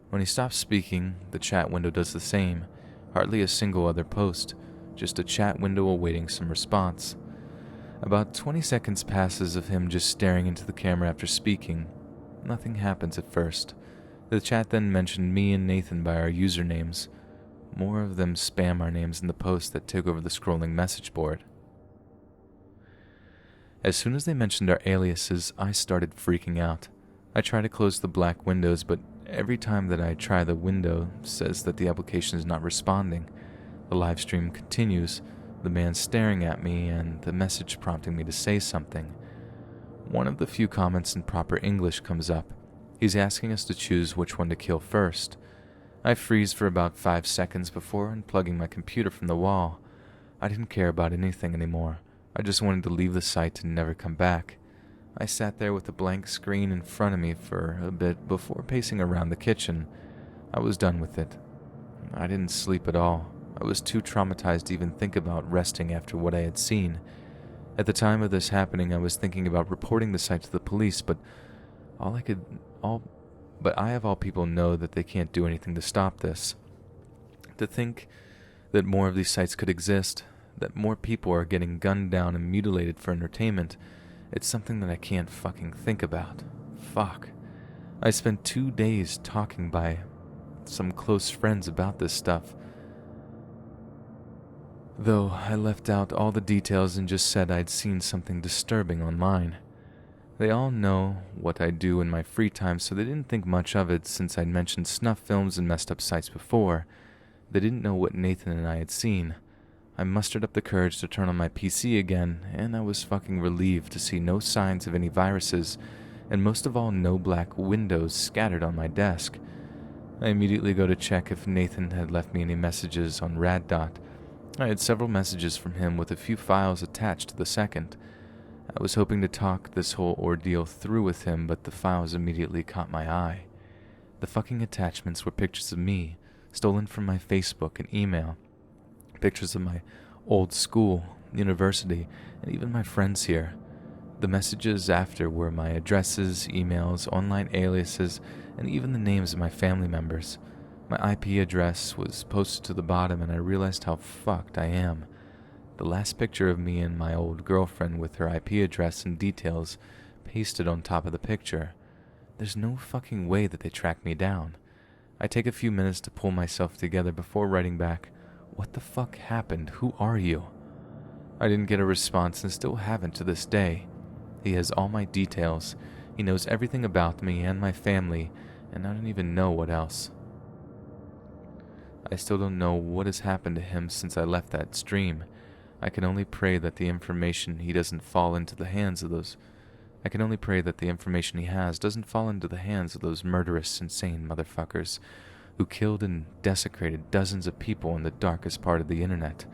When he stops speaking, the chat window does the same. Hardly a single other post, just a chat window awaiting some response. About 20 seconds passes of him just staring into the camera after speaking. Nothing happens at first. The chat then mentioned me and Nathan by our usernames. More of them spam our names in the post that took over the scrolling message board. As soon as they mentioned our aliases, I started freaking out. I try to close the black windows, but every time that I try, the window says that the application is not responding. The live stream continues, the man staring at me and the message prompting me to say something. One of the few comments in proper English comes up. He's asking us to choose which one to kill first. I freeze for about 5 seconds before unplugging my computer from the wall. I didn't care about anything anymore. I just wanted to leave the site and never come back. I sat there with a blank screen in front of me for a bit before pacing around the kitchen. I was done with it. I didn't sleep at all. I was too traumatized to even think about resting after what I had seen. At the time of this happening, I was thinking about reporting the site to the police, but I of all people know that they can't do anything to stop this. To think that more of these sites could exist, that more people are getting gunned down and mutilated for entertainment, it's something that I can't fucking think about. Fuck. I spent 2 days talking by some close friends about this stuff, though I left out all the details and just said I'd seen something disturbing online. They all know what I do in my free time, so they didn't think much of it since I'd mentioned snuff films and messed up sites before. They didn't know what Nathan and I had seen. I mustered up the courage to turn on my PC again, and I was fucking relieved to see no signs of any viruses, and most of all no black windows scattered on my desk. I immediately go to check if Nathan had left me any messages on RadDot. I had several messages from him with a few files attached to the second. I was hoping to talk this whole ordeal through with him, but the files immediately caught my eye. The fucking attachments were pictures of me, stolen from my Facebook and email. Pictures of my old school, university, and even my friends here. The messages after were my addresses, emails, online aliases, and even the names of my family members. My IP address was posted to the bottom, and I realized how fucked I am. The last picture of me and my old girlfriend with her IP address and details pasted on top of the picture. There's no fucking way that they tracked me down. I take a few minutes to pull myself together before writing back, "What the fuck happened? Who are you?" I didn't get a response and still haven't to this day. He has all my details. He knows everything about me and my family, and I don't even know what else. I still don't know what has happened to him since I left that stream. I can only pray that the information he doesn't fall into the hands of those I can only pray that the information he has doesn't fall into the hands of those murderous, insane motherfuckers who killed and desecrated dozens of people in the darkest part of the internet.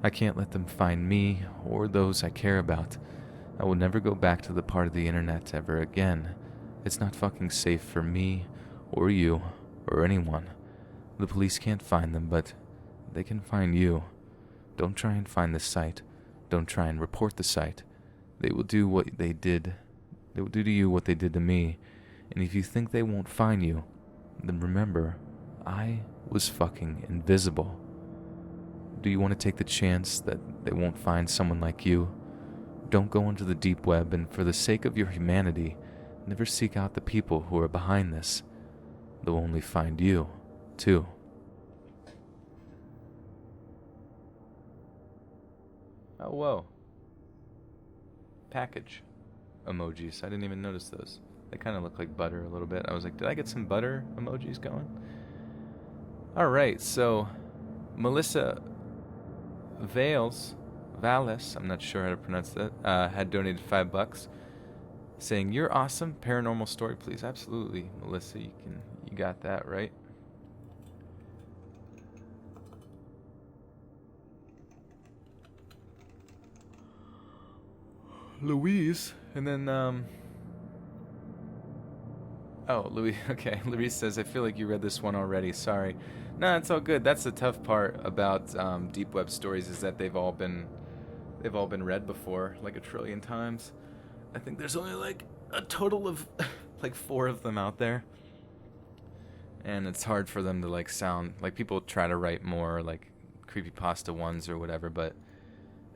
I can't let them find me or those I care about. I will never go back to the part of the internet ever again. It's not fucking safe for me or you or anyone. The police can't find them, but they can find you. Don't try and find the site. Don't try and report the site. They will do to you what they did to me. And if you think they won't find you, then remember, I was fucking invisible. Do you want to take the chance that they won't find someone like you? Don't go into the deep web, and for the sake of your humanity, never seek out the people who are behind this. They'll only find you, too. Oh, whoa. Package emojis. I didn't even notice those. They kind of look like butter a little bit. I was like, did I get some butter emojis going? Alright, so Melissa Valles, I'm not sure how to pronounce that, had donated $5, saying, "You're awesome. Paranormal story, please." Absolutely, Melissa. You got that right. Louise, and then Louise. Okay, Louise says, "I feel like you read this one already. Sorry." No, it's all good. That's the tough part about deep web stories, is that they've all been read before, like a trillion times. I think there's only like a total of like 4 of them out there, and it's hard for them to like sound like, people try to write more like creepypasta ones or whatever, but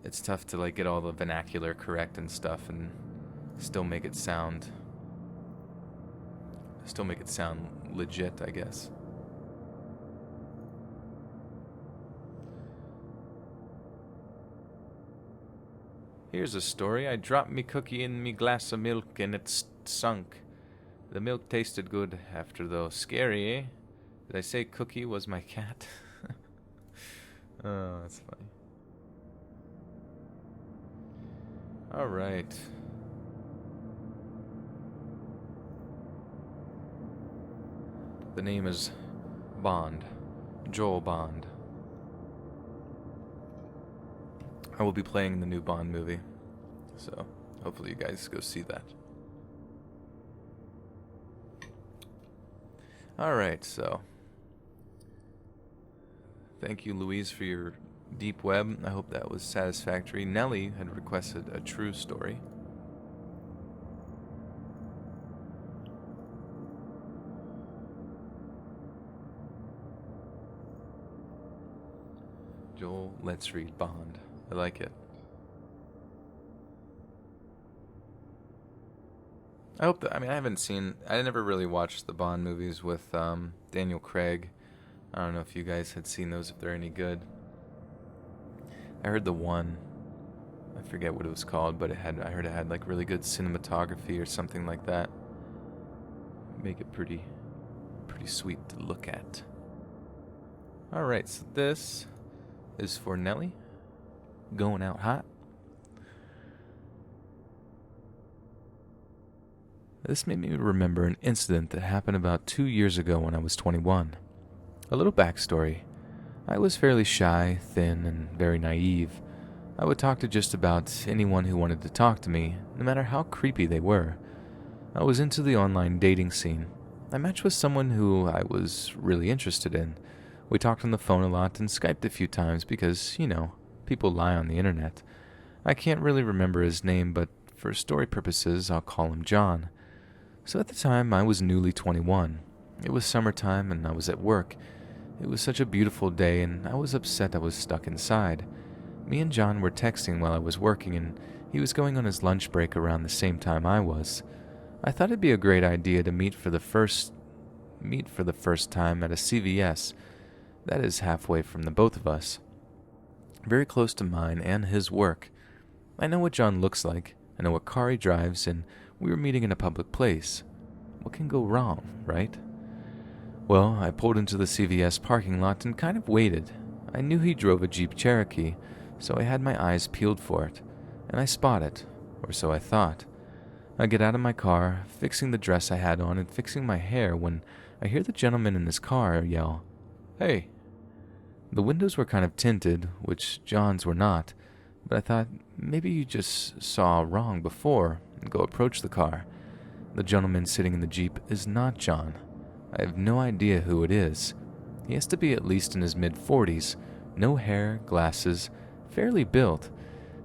it's tough to like get all the vernacular correct and stuff and still make it sound legit, I guess. Here's a story. I dropped me cookie in me glass of milk and it sunk. The milk tasted good after though. Scary, eh? Did I say Cookie was my cat? Oh, that's funny. Alright. The name is Bond. Joel Bond. I will be playing the new Bond movie, so hopefully you guys go see that. Alright, so thank you, Louise, for your deep web. I hope that was satisfactory. Nellie had requested a true story. Joel, let's read Bond. I like it. I hope that, I never really watched the Bond movies with Daniel Craig. I don't know if you guys had seen those, if they're any good. I heard the one, I forget what it was called, but I heard it had like really good cinematography or something like that. Make it pretty sweet to look at. Alright, so this is for Nelly. Going out hot. This made me remember an incident that happened about 2 years ago when I was 21. A little backstory. I was fairly shy, thin, and very naive. I would talk to just about anyone who wanted to talk to me, no matter how creepy they were. I was into the online dating scene. I matched with someone who I was really interested in. We talked on the phone a lot and Skyped a few times because, people lie on the internet. I can't really remember his name, but for story purposes, I'll call him John. So at the time, I was newly 21. It was summertime and I was at work. It was such a beautiful day and I was upset I was stuck inside. Me and John were texting while I was working and he was going on his lunch break around the same time I was. I thought it'd be a great idea to meet for the first time at a CVS that is halfway from the both of us, very close to mine and his work. I know what John looks like, I know what car he drives, and we were meeting in a public place. What can go wrong, right? Well, I pulled into the CVS parking lot and kind of waited. I knew he drove a Jeep Cherokee, so I had my eyes peeled for it, and I spot it, or so I thought. I get out of my car, fixing the dress I had on and fixing my hair when I hear the gentleman in his car yell, "Hey!" The windows were kind of tinted, which John's were not, but I thought maybe you just saw wrong before and go approach the car. The gentleman sitting in the Jeep is not John. I have no idea who it is. He has to be at least in his mid-40s, no hair, glasses, fairly built.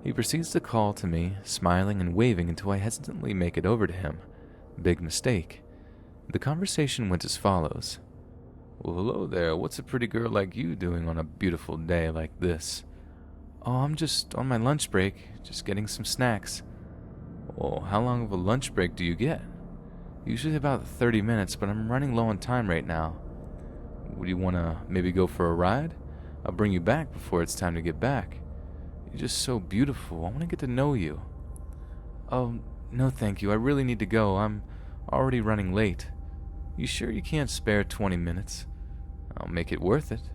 He proceeds to call to me, smiling and waving until I hesitantly make it over to him. Big mistake. The conversation went as follows. "Well, hello there. What's a pretty girl like you doing on a beautiful day like this?" "Oh, I'm just on my lunch break, just getting some snacks." "Well, how long of a lunch break do you get?" "Usually about 30 minutes, but I'm running low on time right now." "Would you want to maybe go for a ride? I'll bring you back before it's time to get back. You're just so beautiful. I want to get to know you." "Oh, no thank you. I really need to go. I'm already running late." "You sure you can't spare 20 minutes? I'll make it worth it."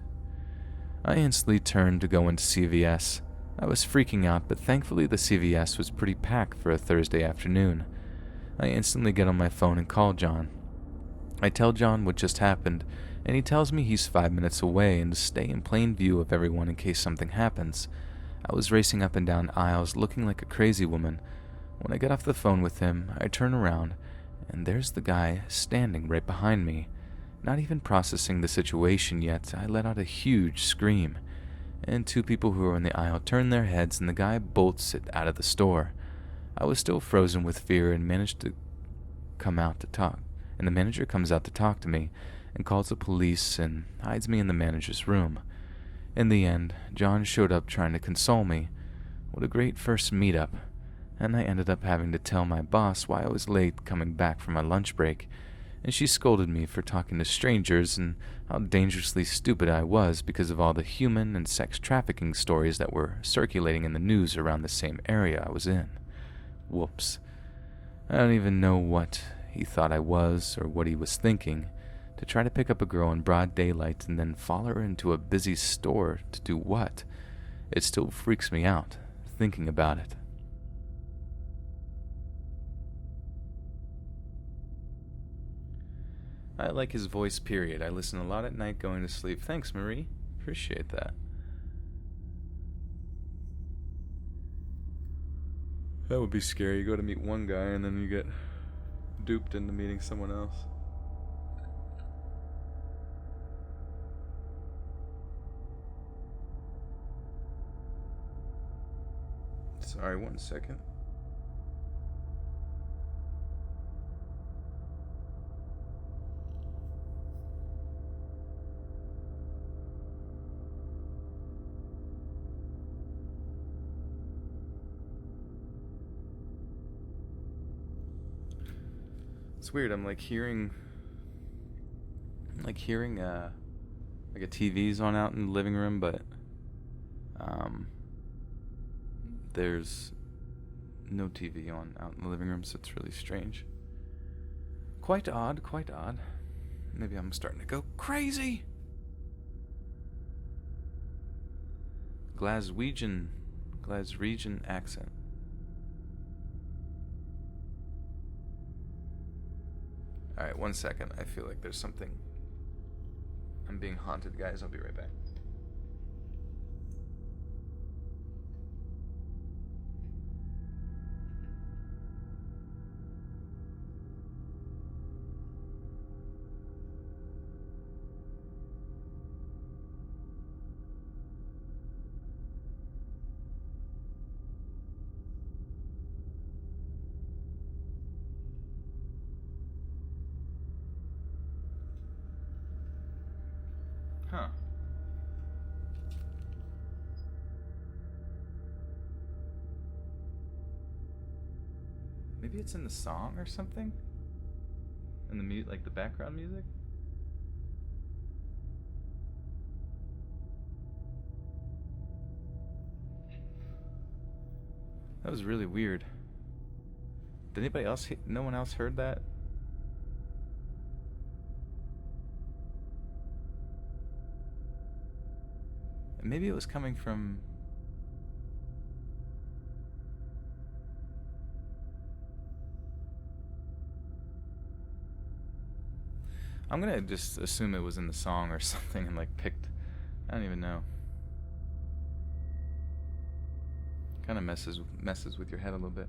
I instantly turned to go into CVS. I was freaking out, but thankfully the CVS was pretty packed for a Thursday afternoon. I instantly get on my phone and call John. I tell John what just happened, and he tells me he's 5 minutes away and to stay in plain view of everyone in case something happens. I was racing up and down aisles looking like a crazy woman. When I get off the phone with him, I turn around, and there's the guy standing right behind me. Not even processing the situation yet, I let out a huge scream, and two people who were in the aisle turn their heads and the guy bolts it out of the store. I was still frozen with fear and managed to come out to talk, and the manager comes out to talk to me and calls the police and hides me in the manager's room. In the end, John showed up trying to console me. What a great first meetup. And I ended up having to tell my boss why I was late coming back from my lunch break, and she scolded me for talking to strangers and how dangerously stupid I was because of all the human and sex trafficking stories that were circulating in the news around the same area I was in. Whoops. I don't even know what he thought I was or what he was thinking. To try to pick up a girl in broad daylight and then follow her into a busy store to do what? It still freaks me out, thinking about it. I like his voice, period. I listen a lot at night going to sleep. Thanks, Marie. Appreciate that. That would be scary. You go to meet one guy and then you get duped into meeting someone else. Sorry, 1 second. It's weird. I'm like hearing like a TV's on out in the living room, but there's no TV on out in the living room, so it's really strange. Quite odd, quite odd. Maybe I'm starting to go crazy. Glaswegian accent. Alright, 1 second. I feel like there's something. I'm being haunted, guys. I'll be right back. Huh. Maybe it's in the song or something? In the like the background music? That was really weird. Did anybody else? No one else heard that? Maybe it was coming from. I'm gonna just assume it was in the song or something and like picked. I don't even know. Kind of messes with your head a little bit.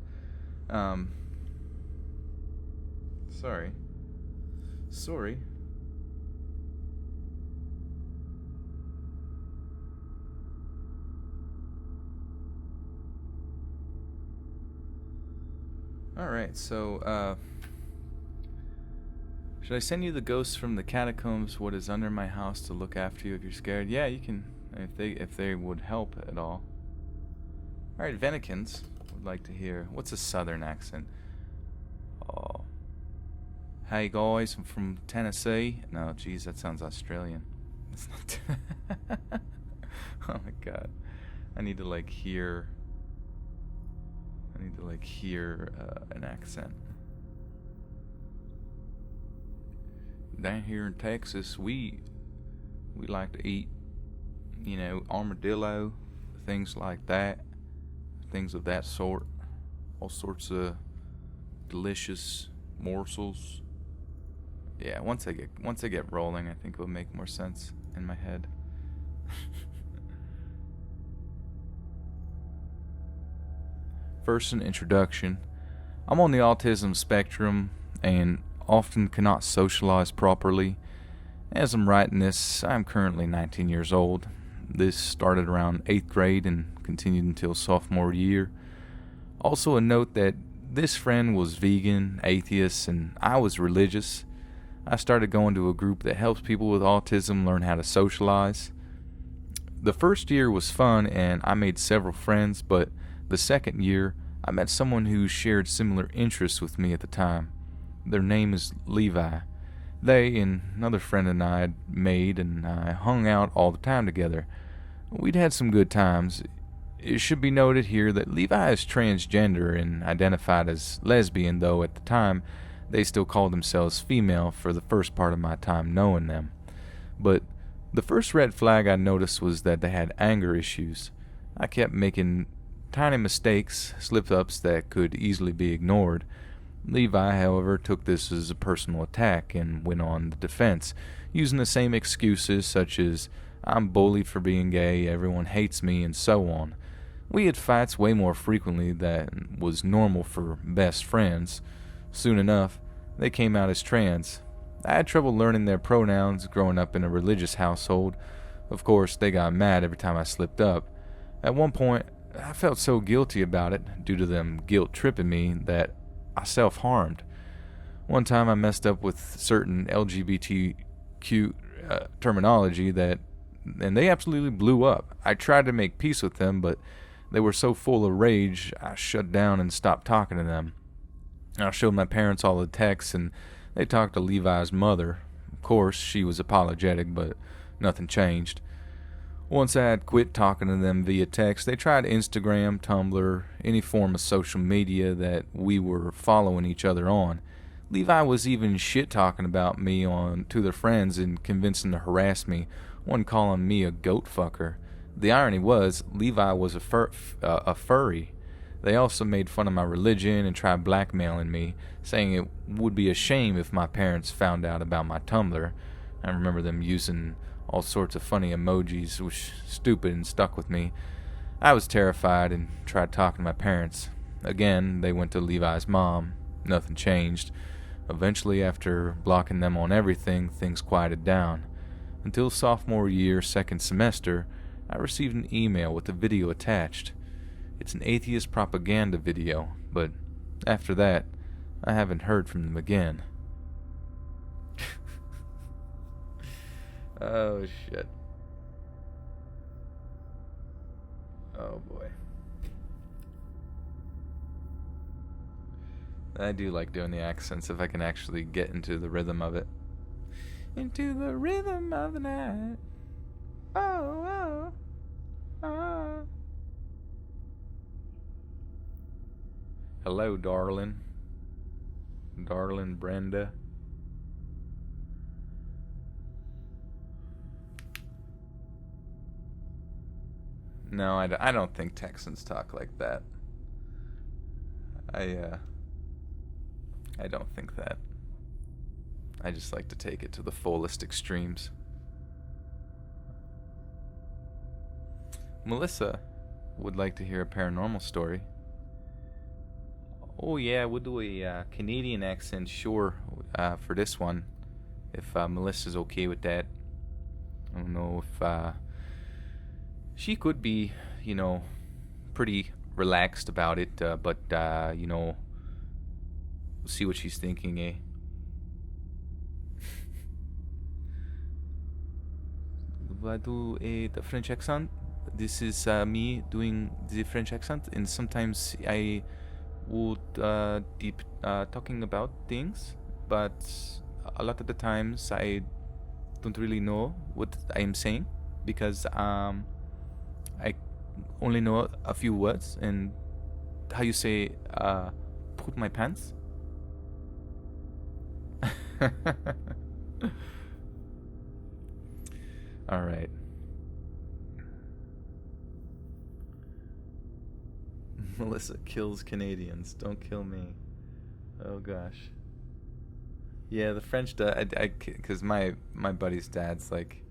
Sorry. All right, so should I send you the ghosts from the catacombs? What is under my house to look after you if you're scared? Yeah, you can, if they would help at all. All right, Venikins would like to hear. What's a southern accent? Oh, hey guys, I'm from Tennessee. No, geez, that sounds Australian. It's not. Oh my god, I need to like hear. An accent. Down here in Texas, we like to eat, armadillo, things like that, things of that sort, all sorts of delicious morsels. Yeah, once I get rolling, I think it'll make more sense in my head. First, an introduction. I'm on the autism spectrum and often cannot socialize properly. As I'm writing this, I'm currently 19 years old. This started around 8th grade and continued until sophomore year. Also a note that this friend was vegan, atheist, and I was religious. I started going to a group that helps people with autism learn how to socialize. The first year was fun and I made several friends, but the second year, I met someone who shared similar interests with me at the time. Their name is Levi. They and another friend and I had made and I hung out all the time together. We'd had some good times. It should be noted here that Levi is transgender and identified as lesbian, though at the time they still called themselves female for the first part of my time knowing them. But the first red flag I noticed was that they had anger issues. I kept making tiny mistakes, slip-ups that could easily be ignored. Levi, however, took this as a personal attack and went on the defense, using the same excuses such as, I'm bullied for being gay, everyone hates me, and so on. We had fights way more frequently than was normal for best friends. Soon enough, they came out as trans. I had trouble learning their pronouns growing up in a religious household. Of course, they got mad every time I slipped up. At one point, I felt so guilty about it, due to them guilt-tripping me, that I self-harmed. One time I messed up with certain LGBTQ terminology and they absolutely blew up. I tried to make peace with them, but they were so full of rage, I shut down and stopped talking to them. I showed my parents all the texts, and they talked to Levi's mother. Of course, she was apologetic, but nothing changed. Once I had quit talking to them via text, they tried Instagram, Tumblr, any form of social media that we were following each other on. Levi was even shit-talking about me to their friends and convincing them to harass me, one calling me a goat fucker. The irony was, Levi was a furry. They also made fun of my religion and tried blackmailing me, saying it would be a shame if my parents found out about my Tumblr. I remember them using all sorts of funny emojis, which stupid and stuck with me. I was terrified and tried talking to my parents. Again, they went to Levi's mom. Nothing changed. Eventually, after blocking them on everything, things quieted down. Until sophomore year, second semester, I received an email with a video attached. It's an atheist propaganda video, but after that, I haven't heard from them again. Oh, shit. Oh boy. I do like doing the accents if I can actually get into the rhythm of it. Into the rhythm of the night. Oh, oh, oh. Hello, darling. Darling Brenda. No, I don't think Texans talk like that. I don't think that. I just like to take it to the fullest extremes. Melissa would like to hear a paranormal story. Oh yeah, we'll do a Canadian accent, sure, for this one, if Melissa's okay with that. I don't know if she could be, pretty relaxed about it, but we'll see what she's thinking, eh? I do the French accent. This is me doing the French accent, and sometimes I would deep talking about things, but a lot of the times I don't really know what I am saying because I only know a few words. And how you say poop my pants? All right. Melissa kills Canadians. Don't kill me. Oh gosh. Yeah, the French. Because my buddy's dad's like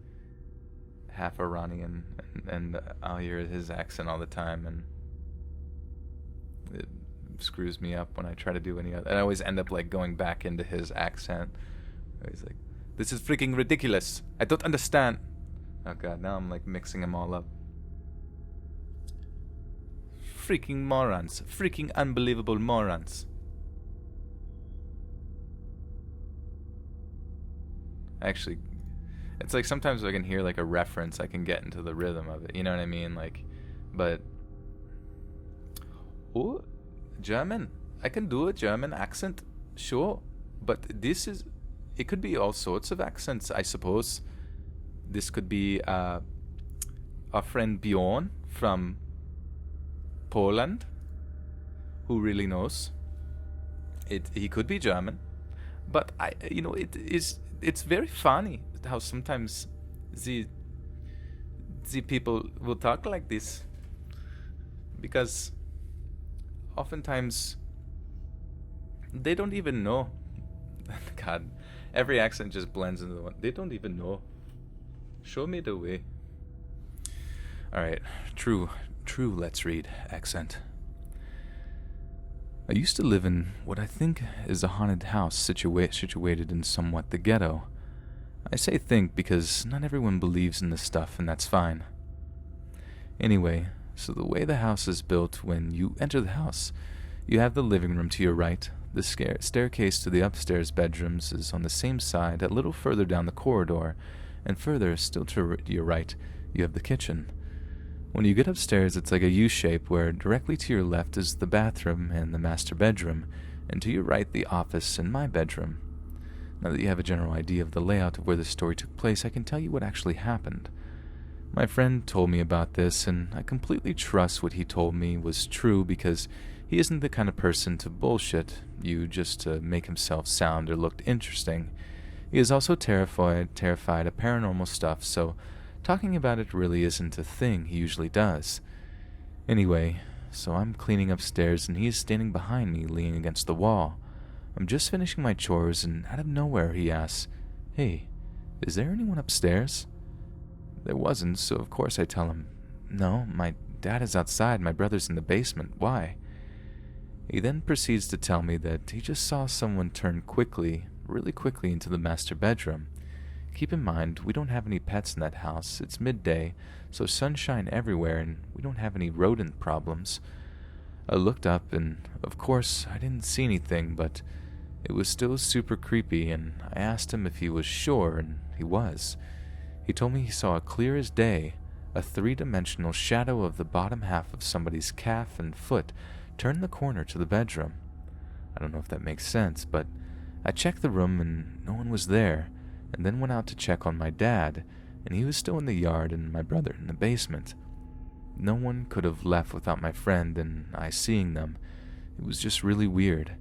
half Iranian, and I'll hear his accent all the time, and it screws me up when I try to do any other. And I always end up like going back into his accent. He's like, "This is freaking ridiculous. I don't understand." Oh god, now I'm like mixing them all up. Freaking morons. Freaking unbelievable morons. Actually, it's like sometimes I can hear like a reference, I can get into the rhythm of it. You know what I mean? Like, but... Oh, German. I can do a German accent, sure. But this is... It could be all sorts of accents, I suppose. This could be our friend Bjorn from Poland, who really knows. He could be German, but it's very funny how sometimes the people will talk like this, because oftentimes they don't even know. God, every accent just blends into one. They don't even know. Show me the way. All right, true, let's read accent. I used to live in what I think is a haunted house situated in somewhat the ghetto. I say think because not everyone believes in this stuff, and that's fine. Anyway, so the way the house is built, when you enter the house, you have the living room to your right. The staircase to the upstairs bedrooms is on the same side, a little further down the corridor, and further still to your right, you have the kitchen. When you get upstairs, it's like a U-shape where directly to your left is the bathroom and the master bedroom, and to your right the office and my bedroom. Now that you have a general idea of the layout of where the story took place, I can tell you what actually happened. My friend told me about this, and I completely trust what he told me was true because he isn't the kind of person to bullshit you just to make himself sound or look interesting. He is also terrified of paranormal stuff, so talking about it really isn't a thing he usually does. Anyway, so I'm cleaning upstairs and he's standing behind me, leaning against the wall. I'm just finishing my chores and out of nowhere he asks, "Hey, is there anyone upstairs?" There wasn't, so of course I tell him, "No, my dad is outside, my brother's in the basement, why?" He then proceeds to tell me that he just saw someone turn really quickly into the master bedroom. Keep in mind, we don't have any pets in that house. It's midday, so sunshine everywhere, and we don't have any rodent problems. I looked up, and of course, I didn't see anything, but it was still super creepy, and I asked him if he was sure, and he was. He told me he saw it clear as day, A three-dimensional shadow of the bottom half of somebody's calf and foot turned the corner to the bedroom. I don't know if that makes sense, but I checked the room and no one was there, and then went out to check on my dad, and he was still in the yard and my brother in the basement. No one could have left without my friend and I seeing them. It was just really weird.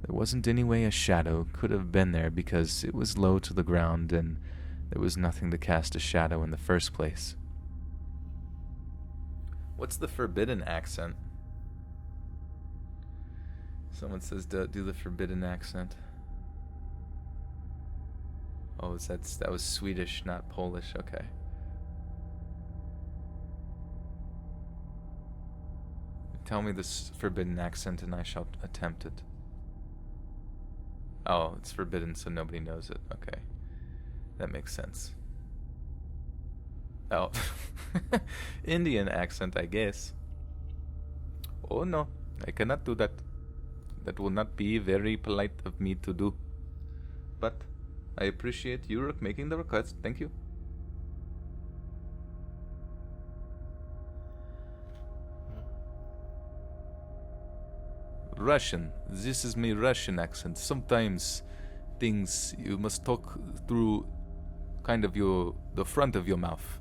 There wasn't any way a shadow could have been there because it was low to the ground and there was nothing to cast a shadow in the first place. What's the forbidden accent? Someone says do the forbidden accent. Oh, that was Swedish, not Polish. Okay. Tell me this forbidden accent and I shall attempt it. Oh, it's forbidden so nobody knows it. Okay. That makes sense. Oh. Indian accent, I guess. Oh no, I cannot do that. That will not be very polite of me to do. But I appreciate you making the request. Thank you. Russian. This is my Russian accent. Sometimes things you must talk through kind of the front of your mouth.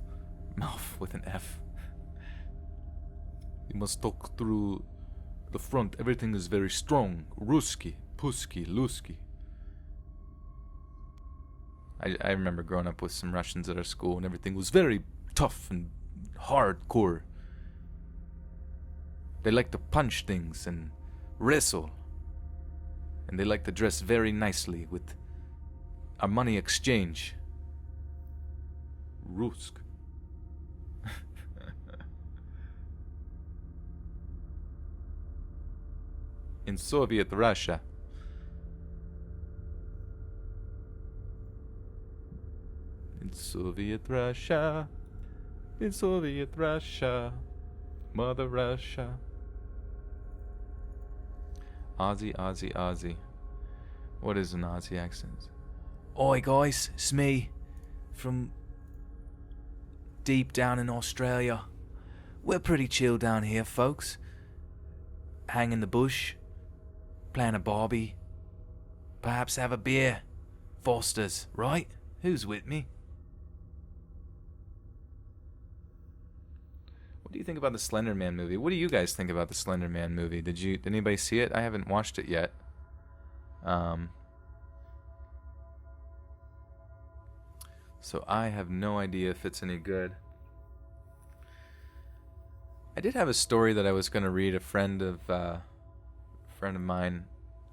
Mouth with an F. You must talk through the front. Everything is very strong. Ruski, puski, luski. I remember growing up with some Russians at our school and everything was very tough and hardcore. They like to punch things and wrestle. And they like to dress very nicely with our money exchange. Rusk. In Soviet Russia. In Soviet Russia. In Soviet Russia. Mother Russia. Aussie, Aussie, Aussie. What is an Aussie accent? Oi guys, it's me. From deep down in Australia. We're pretty chill down here, folks. Hang in the bush. Plan a barbie. Perhaps have a beer. Foster's, right? Who's with me? What do you think about the Slender Man movie? What do you guys think about the Slender Man movie? Did anybody see it? I haven't watched it yet. So I have no idea if it's any good. I did have a story that I was going to read. A friend of mine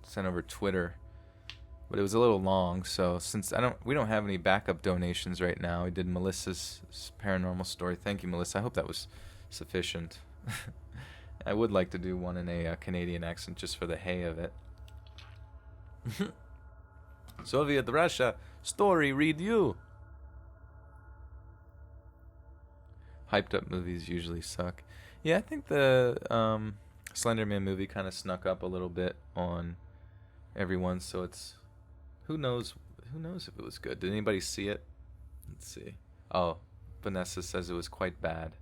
sent over Twitter, but it was a little long. So since we don't have any backup donations right now, I did Melissa's paranormal story. Thank you, Melissa. I hope that was sufficient. I would like to do one in a Canadian accent just for the hay of it. Soviet Russia story, read you. Hyped up movies usually suck. Yeah, I think the Slender Man movie kind of snuck up a little bit on everyone, so it's who knows if it was good. Did anybody see it? Let's see. Oh, Vanessa says it was quite bad.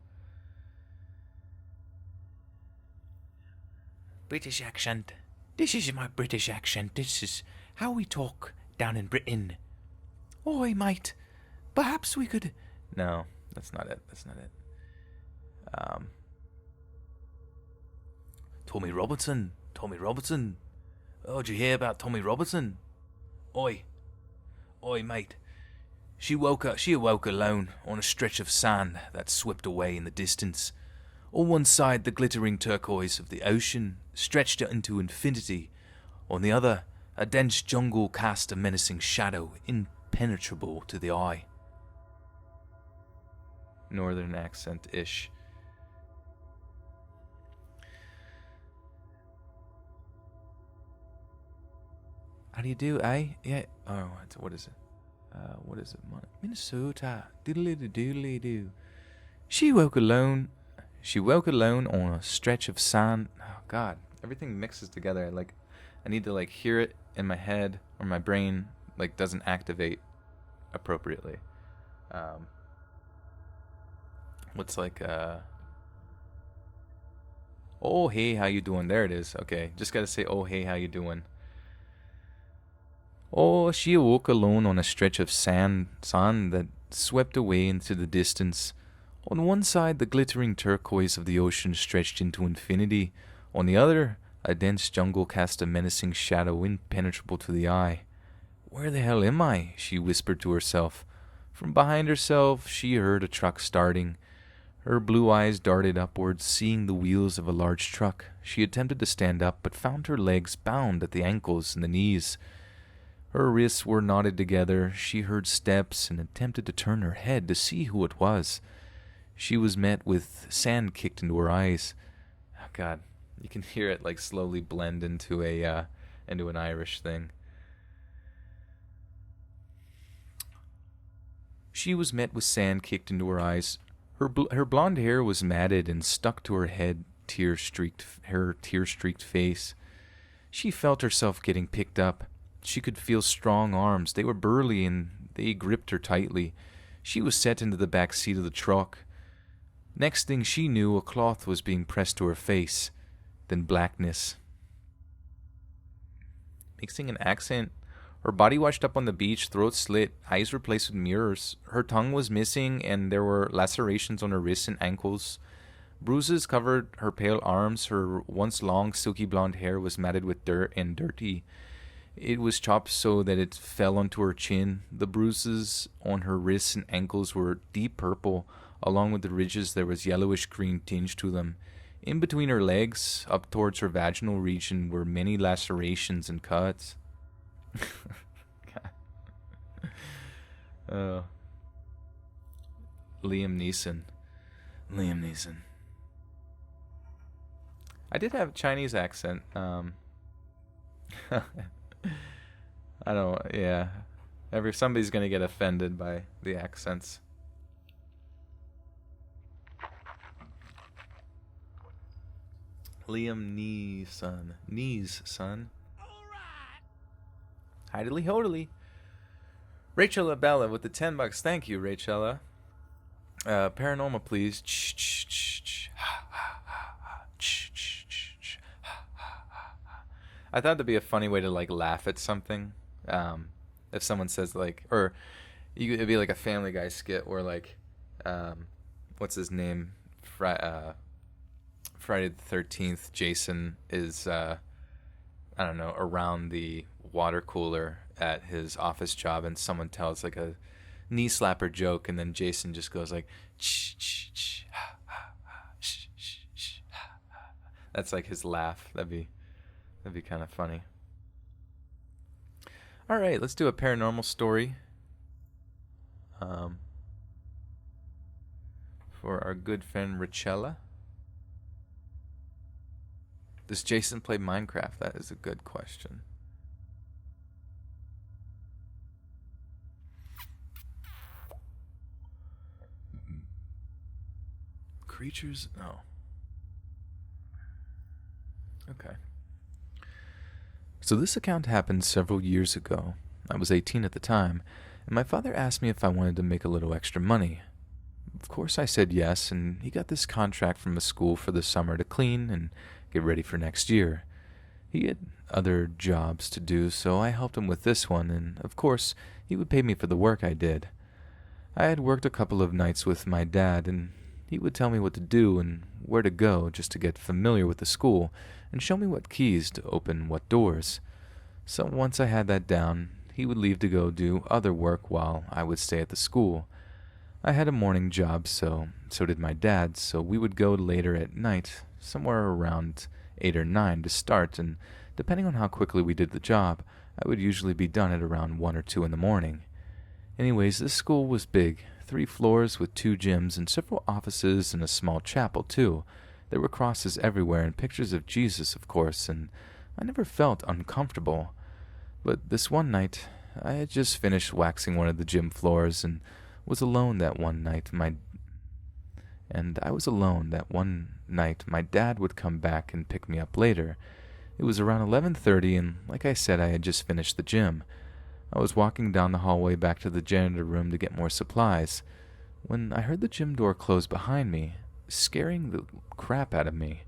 British accent. This is my British accent. This is how we talk down in Britain. Oi, mate. Perhaps we could... No, that's not it. Tommy Robertson. Oh, did you hear about Tommy Robertson? Oi, mate. She awoke alone on a stretch of sand that swept away in the distance. On one side, the glittering turquoise of the ocean stretched into infinity. On the other, a dense jungle cast a menacing shadow, impenetrable to the eye. Northern accent-ish. How do you do, eh? Yeah. Oh, what is it? Minnesota. Doodly-doodly-doo. She woke alone on a stretch of sand. Oh, God. Everything mixes together. I need to, hear it in my head or my brain, doesn't activate appropriately. what's like oh hey, how you doing? There it is. Okay, just gotta say oh hey, how you doing? Oh, she awoke alone on a stretch of sand that swept away into the distance. On one side, the glittering turquoise of the ocean stretched into infinity. On the other, a dense jungle cast a menacing shadow impenetrable to the eye. Where the hell am I? She whispered to herself. From behind herself, she heard a truck starting. Her blue eyes darted upwards, seeing the wheels of a large truck. She attempted to stand up, but found her legs bound at the ankles and the knees. Her wrists were knotted together. She heard steps and attempted to turn her head to see who it was. She was met with sand kicked into her eyes. Oh God, you can hear it like slowly blend into into an Irish thing. She was met with sand kicked into her eyes. Her blonde hair was matted and stuck to her head, tear-streaked face. She felt herself getting picked up. She could feel strong arms. They were burly and they gripped her tightly. She was set into the back seat of the truck. Next thing she knew, a cloth was being pressed to her face. Then blackness. Mixing an accent. Her body washed up on the beach, throat slit, eyes replaced with mirrors. Her tongue was missing and there were lacerations on her wrists and ankles. Bruises covered her pale arms. Her once long, silky blonde hair was matted with dirt and dirty. It was chopped so that it fell onto her chin. The bruises on her wrists and ankles were deep purple. Along with the ridges, there was yellowish-green tinge to them. In between her legs, up towards her vaginal region, were many lacerations and cuts. Oh. Liam Neeson. I did have a Chinese accent. I don't. Yeah, somebody's gonna get offended by the accents. Liam Nee's son. Hidely hodily. Rachel Abella with the $10. Thank you, Rachella. Paranormal, please. I thought that'd be a funny way to like laugh at something. If someone says like, or it'd be like a Family Guy skit where like, what's his name? Friday the 13th. Jason is, I don't know, around the water cooler at his office job, and someone tells like a knee slapper joke, and then Jason just goes like, that's like his laugh. That'd be kind of funny. All right, let's do a paranormal story. For our good friend Richella. Does Jason play Minecraft? That is a good question. Creatures? No. Okay. So this account happened several years ago. I was 18 at the time, and my father asked me if I wanted to make a little extra money. Of course I said yes, and he got this contract from a school for the summer to clean and get ready for next year. He had other jobs to do, so I helped him with this one, and of course he would pay me for the work I did. I had worked a couple of nights with my dad, and he would tell me what to do and where to go just to get familiar with the school and show me what keys to open what doors. So once I had that down, he would leave to go do other work while I would stay at the school. I had a morning job, so did my dad, so we would go later at night, somewhere around 8 or 9 to start, and depending on how quickly we did the job, I would usually be done at around 1 or 2 in the morning. Anyways, this school was big, 3 floors with 2 gyms and several offices and a small chapel, too. There were crosses everywhere and pictures of Jesus, of course, and I never felt uncomfortable. But this one night, I had just finished waxing one of the gym floors and was alone that one night. My dad would come back and pick me up later. It was around 11:30, and like I said, I had just finished the gym. I was walking down the hallway back to the janitor room to get more supplies. when I heard the gym door close behind me, scaring the crap out of me.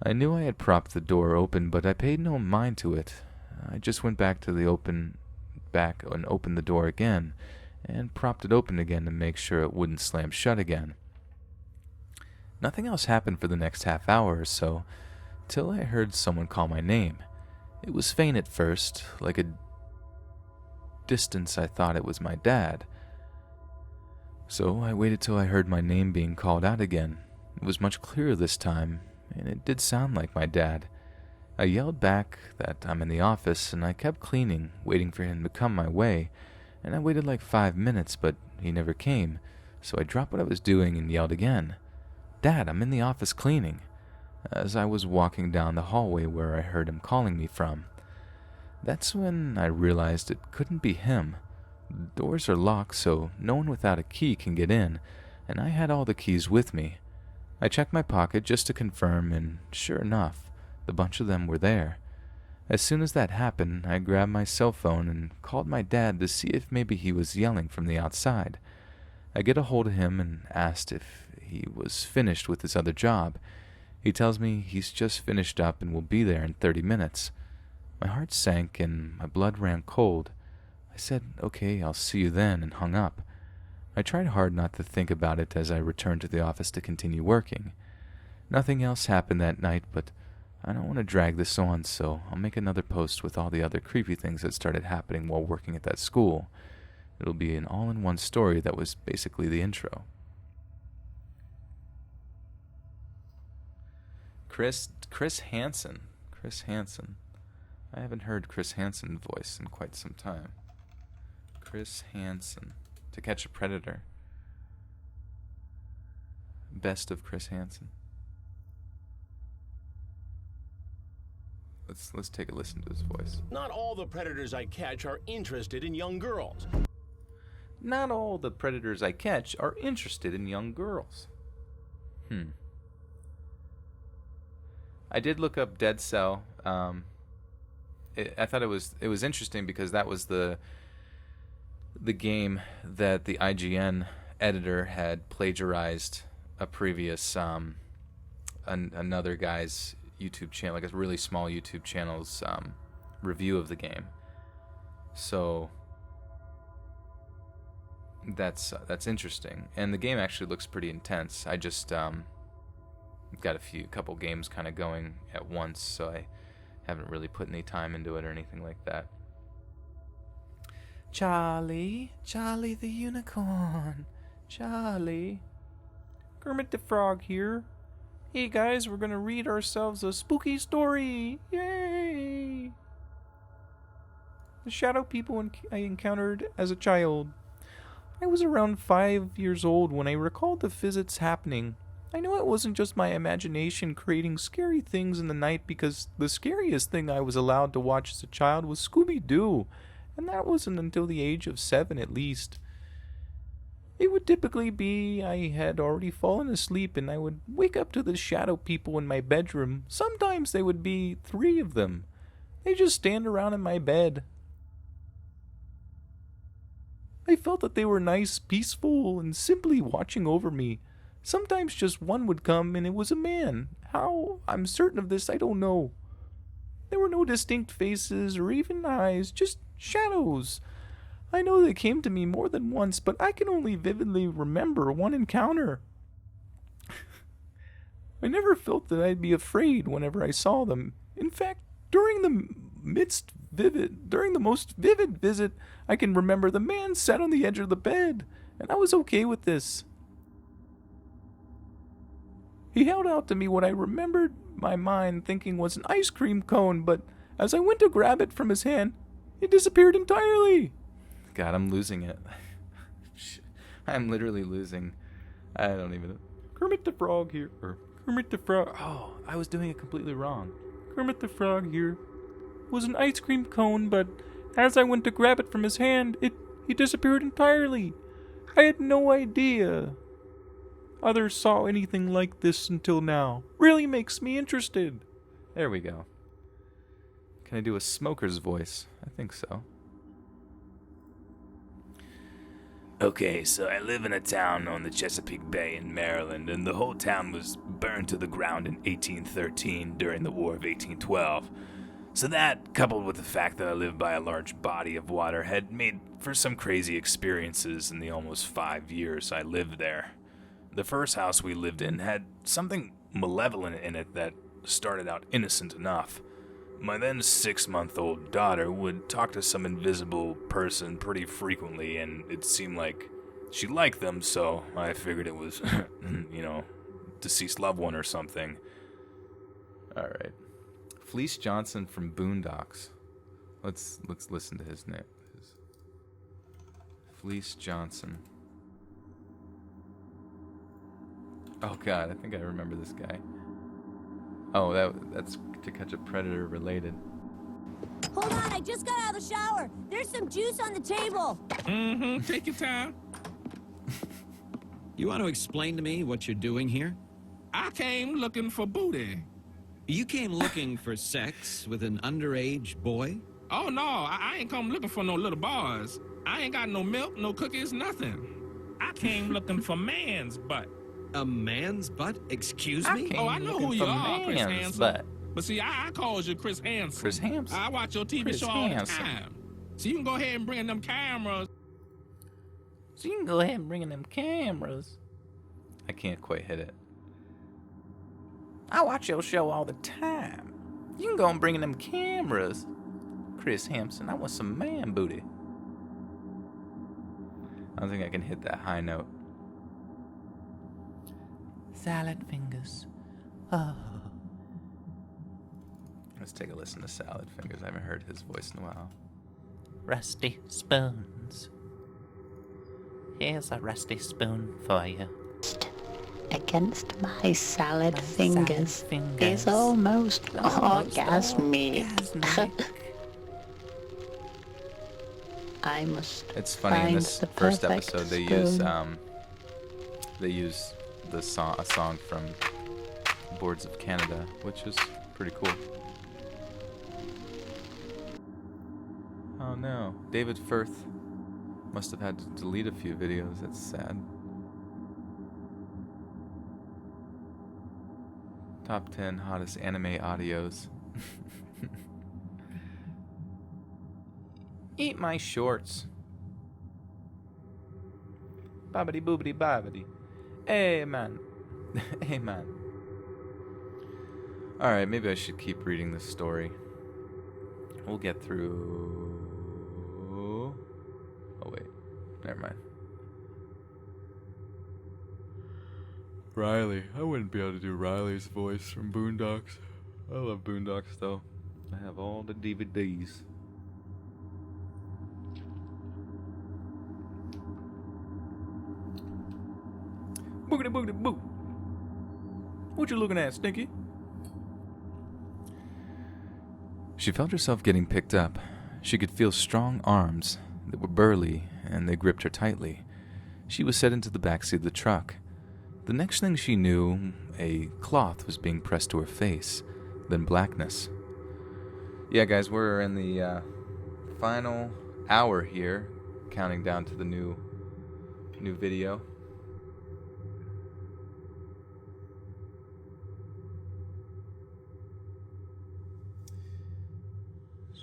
I knew I had propped the door open, but I paid no mind to it. I just went back and opened the door again, and propped it open again to make sure it wouldn't slam shut again. Nothing else happened for the next half hour or so, till I heard someone call my name. It was faint at first, like a distance I thought it was my dad. So I waited till I heard my name being called out again. It was much clearer this time, and it did sound like my dad. I yelled back that I'm in the office, and I kept cleaning, waiting for him to come my way, and I waited like 5 minutes, but he never came, so I dropped what I was doing and yelled again, "Dad, I'm in the office cleaning," as I was walking down the hallway where I heard him calling me from. That's when I realized it couldn't be him. The doors are locked, so no one without a key can get in, and I had all the keys with me. I checked my pocket just to confirm, and sure enough, the bunch of them were there. As soon as that happened, I grabbed my cell phone and called my dad to see if maybe he was yelling from the outside. I get a hold of him and asked if he was finished with his other job. He tells me he's just finished up and will be there in 30 minutes. My heart sank and my blood ran cold. I said, "Okay, I'll see you then," and hung up. I tried hard not to think about it as I returned to the office to continue working. Nothing else happened that night, but I don't want to drag this on, so I'll make another post with all the other creepy things that started happening while working at that school. It'll be an all-in-one story that was basically the intro. Chris Hansen. Chris Hansen. I haven't heard Chris Hansen's voice in quite some time. Chris Hansen. To Catch a Predator. Best of Chris Hansen. Let's take a listen to his voice. Not all the predators I catch are interested in young girls. Not all the predators I catch are interested in young girls. I did look up Dead Cell. I thought it was interesting because that was the game that the IGN editor had plagiarized a previous another guy's YouTube channel, like a really small YouTube channel's review of the game. So that's interesting, and the game actually looks pretty intense. I just got a couple games kind of going at once, so I haven't really put any time into it or anything like that. Charlie the unicorn, Charlie. Kermit the Frog here. Hey guys, we're gonna read ourselves a spooky story. Yay! The shadow people I encountered as a child. I was around 5 years old when I recalled the visits happening. I know it wasn't just my imagination creating scary things in the night, because the scariest thing I was allowed to watch as a child was Scooby-Doo, and that wasn't until the age of 7 at least. It would typically be I had already fallen asleep and I would wake up to the shadow people in my bedroom. Sometimes they would be 3 of them. They just stand around in my bed. I felt that they were nice, peaceful, and simply watching over me. Sometimes just one would come and it was a man. How I'm certain of this, I don't know. There were no distinct faces or even eyes, just shadows. I know they came to me more than once, but I can only vividly remember one encounter. I never felt that I'd be afraid whenever I saw them. In fact, during the most vivid visit I can remember, the man sat on the edge of the bed, and I was okay with this. He held out to me what I remembered my mind thinking was an ice cream cone, but as I went to grab it from his hand, it disappeared entirely. God, I'm losing it. I'm literally losing. I don't even know. Kermit the Frog here. Or Kermit the Frog. Oh, I was doing it completely wrong. Kermit the Frog here. It was an ice cream cone, but as I went to grab it from his hand, he disappeared entirely. I had no idea others saw anything like this until now. Really makes me interested. There we go. Can I do a smoker's voice? I think so. Okay, so I live in a town on the Chesapeake Bay in Maryland, and the whole town was burned to the ground in 1813 during the War of 1812. So that, coupled with the fact that I live by a large body of water, had made for some crazy experiences in the almost 5 years I lived there. The first house we lived in had something malevolent in it that started out innocent enough. My then 6-month-old daughter would talk to some invisible person pretty frequently, and it seemed like she liked them, so I figured it was, deceased loved one or something. All right. Fleece Johnson from Boondocks. Let's listen to his name. Fleece Johnson. Oh God, I think I remember this guy. Oh, that's To Catch a Predator related. Hold on, I just got out of the shower. There's some juice on the table. Take your time. You want to explain to me what you're doing here? I came looking for booty. You came looking for sex with an underage boy? Oh, no, I ain't come looking for no little boys. I ain't got no milk, no cookies, nothing. I came looking for man's butt. A man's butt? Excuse I me? came Oh, I know looking who you for are, Chris man's Hansen. butt. But see, I calls you Chris Hansen. Chris Hansen. I watch your TV Chris show all the Hansen. time. So you can go ahead and bring in them cameras. So you can go ahead and bring in them cameras. I can't quite hit it. I watch your show all the time. You can go and bring in them cameras. Chris Hampson, I want some man booty. I don't think I can hit that high note. Salad fingers. Oh. Let's take a listen to Salad Fingers. I haven't heard his voice in a while. Rusty spoons. Here's a rusty spoon for you. Against my salad My fingers salad fingers. is almost Almost orgasmic. orgasmic. I must It's funny in find this the first perfect episode they use a song from Boards of Canada, which is pretty cool. Oh no, David Firth must have had to delete a few videos. That's sad. Top 10 hottest anime audios. Eat my shorts. Bobbity boobity bobbity. Hey man. Hey man. Alright, maybe I should keep reading this story. We'll get through. Oh wait. Never mind. Riley. I wouldn't be able to do Riley's voice from Boondocks. I love Boondocks though. I have all the DVDs. Boogity boogity boo. What you looking at, Stinky? She felt herself getting picked up. She could feel strong arms that were burly, and they gripped her tightly. She was set into the backseat of the truck. The next thing she knew, a cloth was being pressed to her face, then blackness. Yeah, guys, we're in the final hour here, counting down to the new video.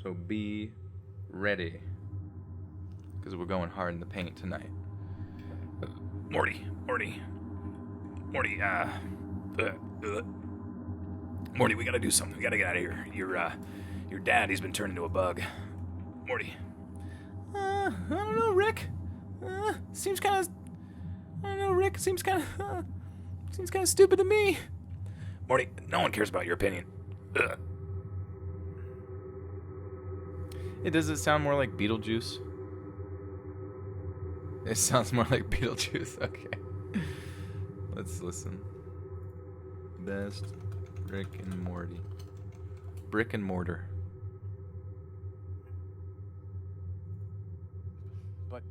So be ready, because we're going hard in the paint tonight. Morty, Morty, we gotta do something. We gotta get out of here. Your dad, he's been turned into a bug. Morty. I don't know, Rick. Seems kind of. I don't know, Rick. Seems kind of stupid to me. Morty, no one cares about your opinion. Does it sound more like Beetlejuice? It sounds more like Beetlejuice. Okay. Let's listen. Best Rick and Morty. Brick and mortar. But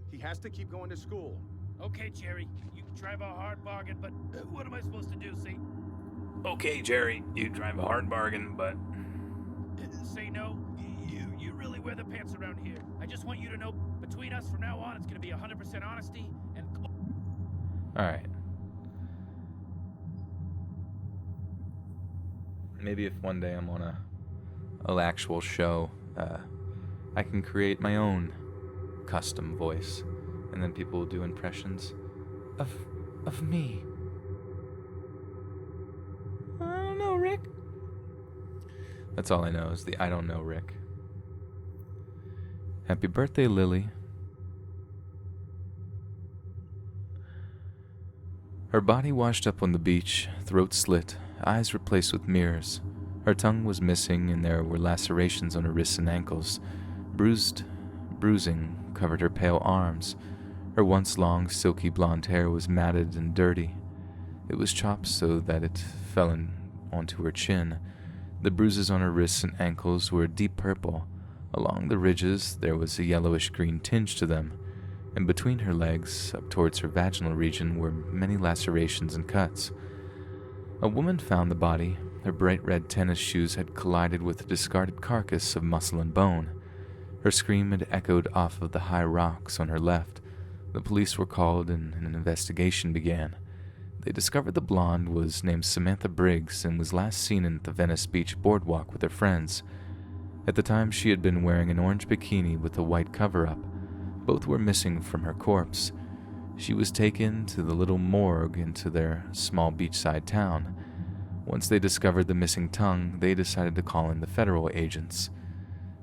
he has to keep going to school. Okay, Jerry, you drive a hard bargain, but what am I supposed to do, see? Okay, Jerry, you drive a hard bargain, but... Say no? You really wear the pants around here. I just want you to know, between us from now on, it's gonna be 100% honesty and... Alright. Maybe if one day I'm on an actual show, I can create my own custom voice, and then people will do impressions of me. I don't know, Rick. That's all I know is the I don't know, Rick. Happy birthday, Lily. Her body washed up on the beach, throat slit, eyes replaced with mirrors. Her tongue was missing and there were lacerations on her wrists and ankles. Bruising covered her pale arms. Her once long, silky blonde hair was matted and dirty. It was chopped so that it fell onto her chin. The bruises on her wrists and ankles were deep purple. Along the ridges there was a yellowish-green tinge to them, and between her legs, up towards her vaginal region, were many lacerations and cuts. A woman found the body. Her bright red tennis shoes had collided with a discarded carcass of muscle and bone. Her scream had echoed off of the high rocks on her left. The police were called and an investigation began. They discovered the blonde was named Samantha Briggs and was last seen at the Venice Beach boardwalk with her friends. At the time, she had been wearing an orange bikini with a white cover-up. Both were missing from her corpse. She was taken to the little morgue into their small beachside town. Once they discovered the missing tongue, they decided to call in the federal agents.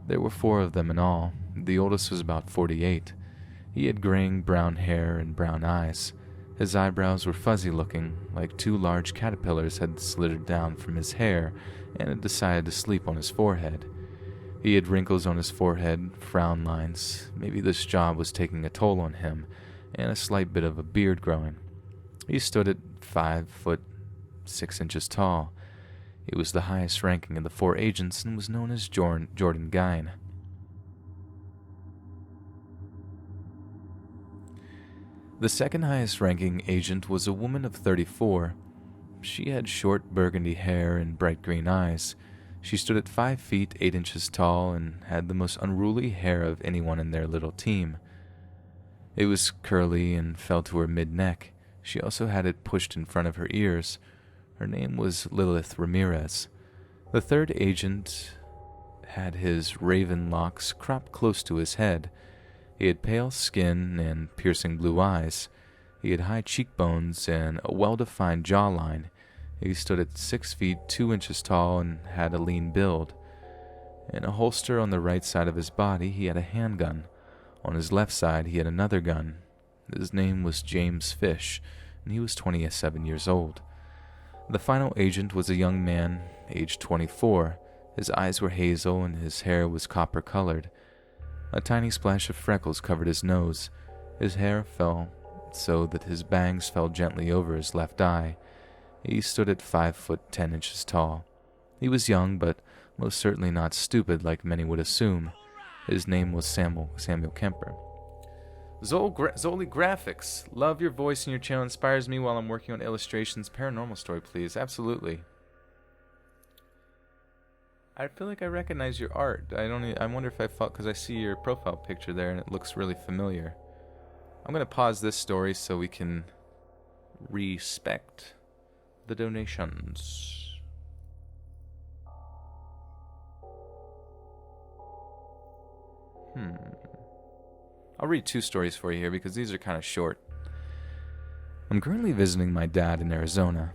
There were 4 of them in all. The oldest was about 48. He had graying brown hair and brown eyes. His eyebrows were fuzzy-looking, like 2 large caterpillars had slithered down from his hair and had decided to sleep on his forehead. He had wrinkles on his forehead, frown lines. Maybe this job was taking a toll on him, and a slight bit of a beard growing. He stood at 5 foot 6 inches tall. He was the highest ranking of the 4 agents and was known as Jordan Gine. The second highest ranking agent was a woman of 34. She had short burgundy hair and bright green eyes. She stood at 5 feet 8 inches tall and had the most unruly hair of anyone in their little team. It was curly and fell to her mid-neck. She also had it pushed in front of her ears. Her name was Lilith Ramirez. The third agent had his raven locks cropped close to his head. He had pale skin and piercing blue eyes. He had high cheekbones and a well-defined jawline. He stood at 6 feet 2 inches tall and had a lean build. In a holster on the right side of his body, he had a handgun. On his left side, he had another gun. His name was James Fish, and he was 27 years old. The final agent was a young man, aged 24. His eyes were hazel and his hair was copper-colored. A tiny splash of freckles covered his nose. His hair fell so that his bangs fell gently over his left eye. He stood at 5 foot 10 inches tall. He was young, but most certainly not stupid like many would assume. His name was Samuel Kemper. Zoli Graphics. Love your voice and your channel inspires me while I'm working on illustrations. Paranormal story, please. Absolutely. I feel like I recognize your art. I wonder if I thought, because I see your profile picture there and it looks really familiar. I'm going to pause this story so we can respect the donations. I'll read 2 stories for you here because these are kind of short. I'm currently visiting my dad in Arizona.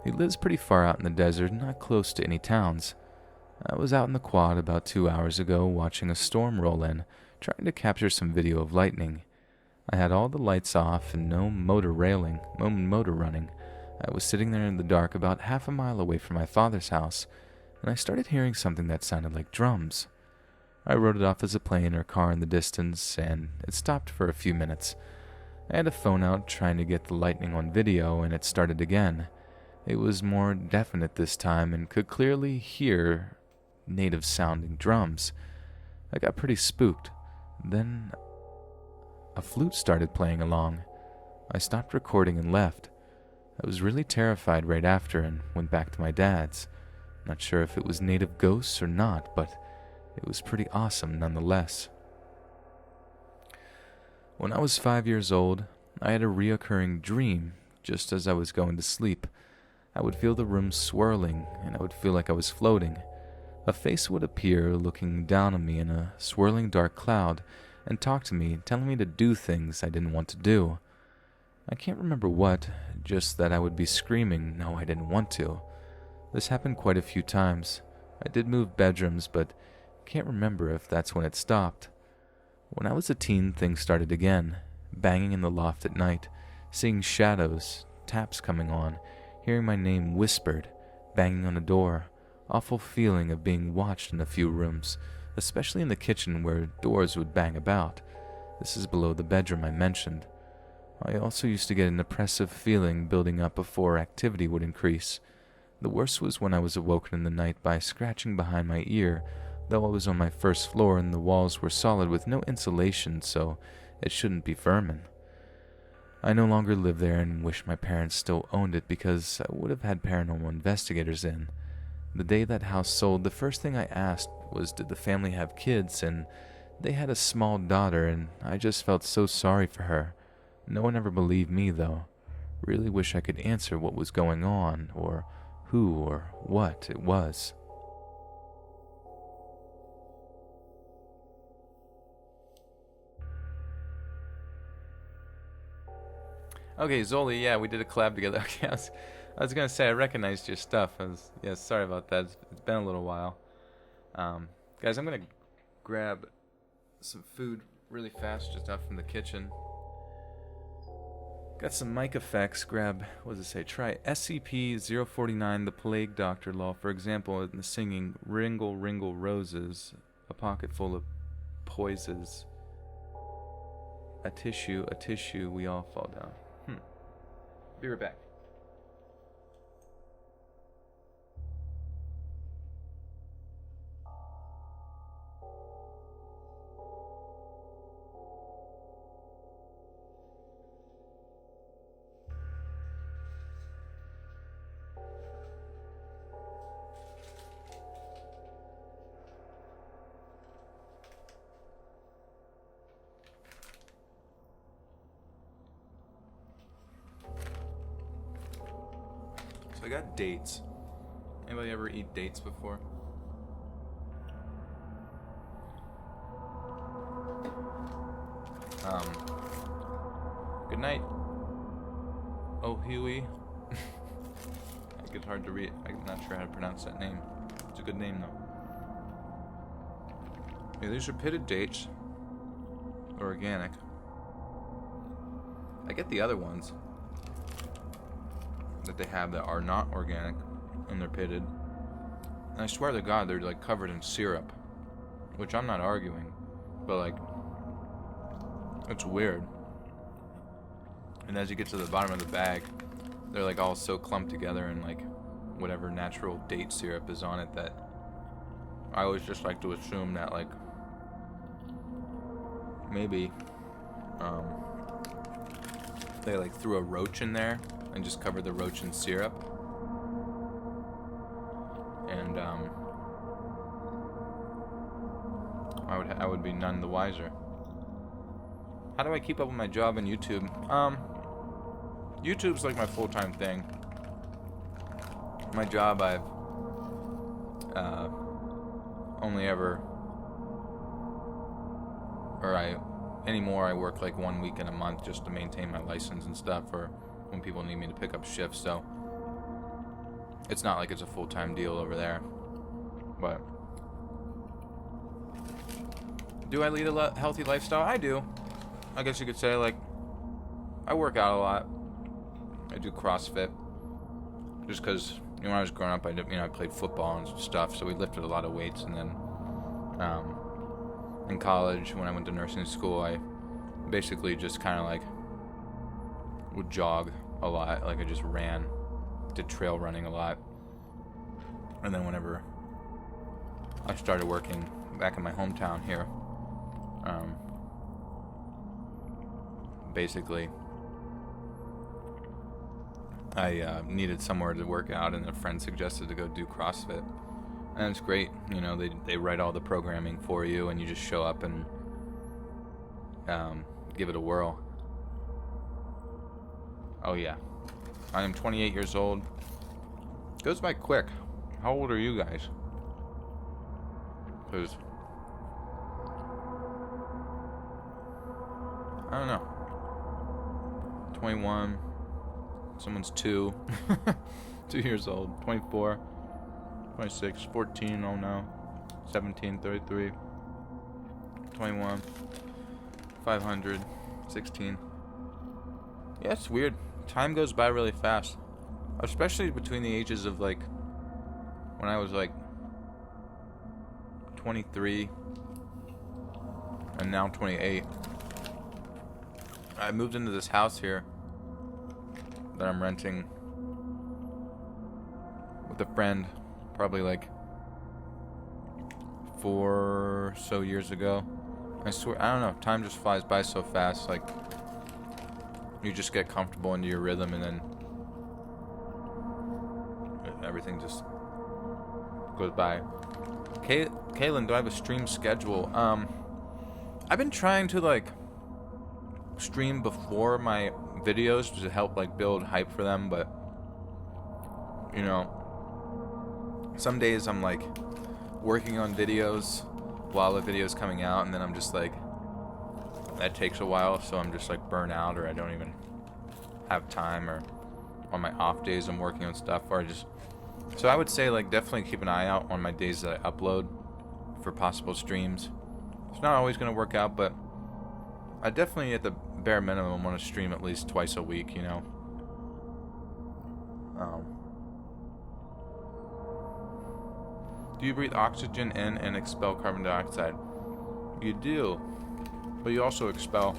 He lives pretty far out in the desert, not close to any towns. I was out in the quad about 2 hours ago watching a storm roll in, trying to capture some video of lightning. I had all the lights off and no motor running. I was sitting there in the dark about half a mile away from my father's house, and I started hearing something that sounded like drums. I wrote it off as a plane or car in the distance, and it stopped for a few minutes. I had a phone out trying to get the lightning on video, and it started again. It was more definite this time and could clearly hear native-sounding drums. I got pretty spooked. Then a flute started playing along. I stopped recording and left. I was really terrified right after and went back to my dad's. Not sure if it was native ghosts or not, but it was pretty awesome nonetheless. When I was 5 years old, I had a reoccurring dream just as I was going to sleep. I would feel the room swirling, and I would feel like I was floating. A face would appear looking down on me in a swirling dark cloud and talk to me, telling me to do things I didn't want to do. I can't remember what, just that I would be screaming, no, I didn't want to. This happened quite a few times. I did move bedrooms, but can't remember if that's when it stopped. When I was a teen, things started again. Banging in the loft at night, seeing shadows, taps coming on, hearing my name whispered, banging on a door. Awful feeling of being watched in a few rooms, especially in the kitchen where doors would bang about. This is below the bedroom I mentioned. I also used to get an oppressive feeling building up before activity would increase. The worst was when I was awoken in the night by scratching behind my ear, though I was on my first floor and the walls were solid with no insulation, so it shouldn't be vermin. I no longer live there and wish my parents still owned it because I would have had paranormal investigators in. The day that house sold, the first thing I asked was did the family have kids, and they had a small daughter, and I just felt so sorry for her. No one ever believed me, though. Really wish I could answer what was going on, or who or what it was. Okay, Zoli, yeah, we did a collab together. Okay, I was gonna say I recognized your stuff. Sorry about that. It's been a little while. Guys, I'm gonna grab some food really fast, just out from the kitchen. Got some mic effects. Grab, what does it say? Try SCP-049, the Plague Doctor Law. For example, in the singing "Ringle, Ringle Roses," a pocket full of poisons. A tissue, we all fall down. Be right back. So I got dates. Anybody ever eat dates before? Good night. Oh, Huey. It's hard to read. I'm not sure how to pronounce that name. It's a good name, though. Yeah, these are pitted dates. Organic. I get the other ones that they have that are not organic, and they're pitted. And I swear to God, they're like covered in syrup, which I'm not arguing, but like, it's weird. And as you get to the bottom of the bag, they're like all so clumped together in like whatever natural date syrup is on it that I always just like to assume that like maybe they like threw a roach in there and just covered the roach in syrup. And I would be none the wiser. How do I keep up with my job on YouTube? YouTube's like my full-time thing. My job, I've only ever, anymore I work like 1 week in a month just to maintain my license and stuff, or when people need me to pick up shifts, so it's not like it's a full-time deal over there. But do I lead a healthy lifestyle? I do. I guess you could say, like, I work out a lot. I do CrossFit. Just because, when I was growing up, I played football and stuff, so we lifted a lot of weights. And then in college, when I went to nursing school, I basically just kind of like would jog a lot. Like I just ran, did trail running a lot. And then whenever I started working back in my hometown here, basically I needed somewhere to work out, and a friend suggested to go do CrossFit. And it's great, you know, they write all the programming for you, and you just show up and give it a whirl. Oh yeah, I am 28 years old. Goes by quick. How old are you guys? Because I don't know. 21. Someone's 2. 2 years old. 24. 26. 14. Oh no. 17. 33. 21. 500. 16. Yeah, it's weird. Time goes by really fast. Especially between the ages of like when I was like 23 and now 28. I moved into this house here that I'm renting with a friend probably like 4 or so years ago. I swear, I don't know, time just flies by so fast. Like, you just get comfortable into your rhythm, and then everything just goes by. Kaylin, do I have a stream schedule? I've been trying to like stream before my videos to help like build hype for them, but you know, some days I'm like working on videos while the video's coming out, and then I'm just like, that takes a while, so I'm just like burnt out, or I don't even have time, or on my off days I'm working on stuff, or I just, so I would say like definitely keep an eye out on my days that I upload for possible streams. It's not always going to work out, but I definitely at the bare minimum want to stream at least twice a week, you know. Do you breathe oxygen in and expel carbon dioxide? You do, but you also expel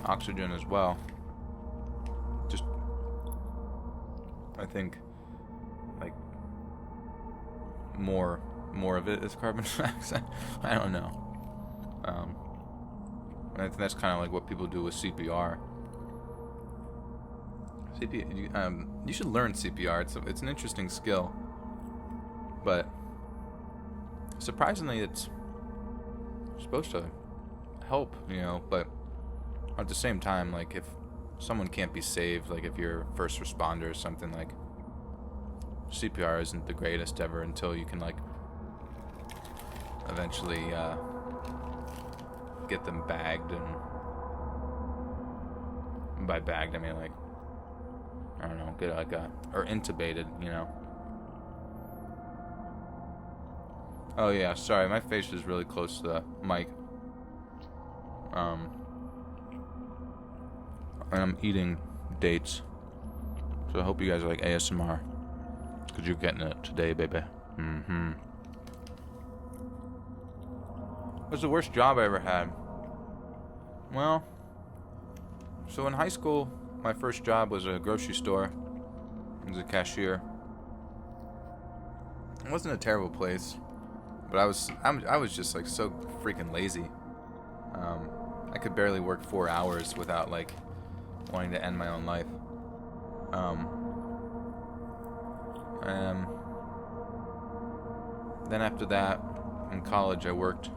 oxygen as well. Just, I think, like, more of it is carbon dioxide. I don't know. I think that's kind of like what people do with CPR. You should learn CPR. It's an interesting skill, but surprisingly, it's supposed to help, you know. But at the same time, like if someone can't be saved, like if you're a first responder or something, like CPR isn't the greatest ever until you can like eventually get them bagged, and by bagged I mean like, I don't know, get like or intubated, you know. Oh yeah, sorry, my face is really close to the mic. And I'm eating dates, so I hope you guys like ASMR, because you're getting it today, baby. What's the worst job I ever had? Well, so in high school, my first job was a grocery store. I was a cashier. It wasn't a terrible place, but I was just like so freaking lazy. I could barely work 4 hours without like wanting to end my own life. Then after that, in college, I worked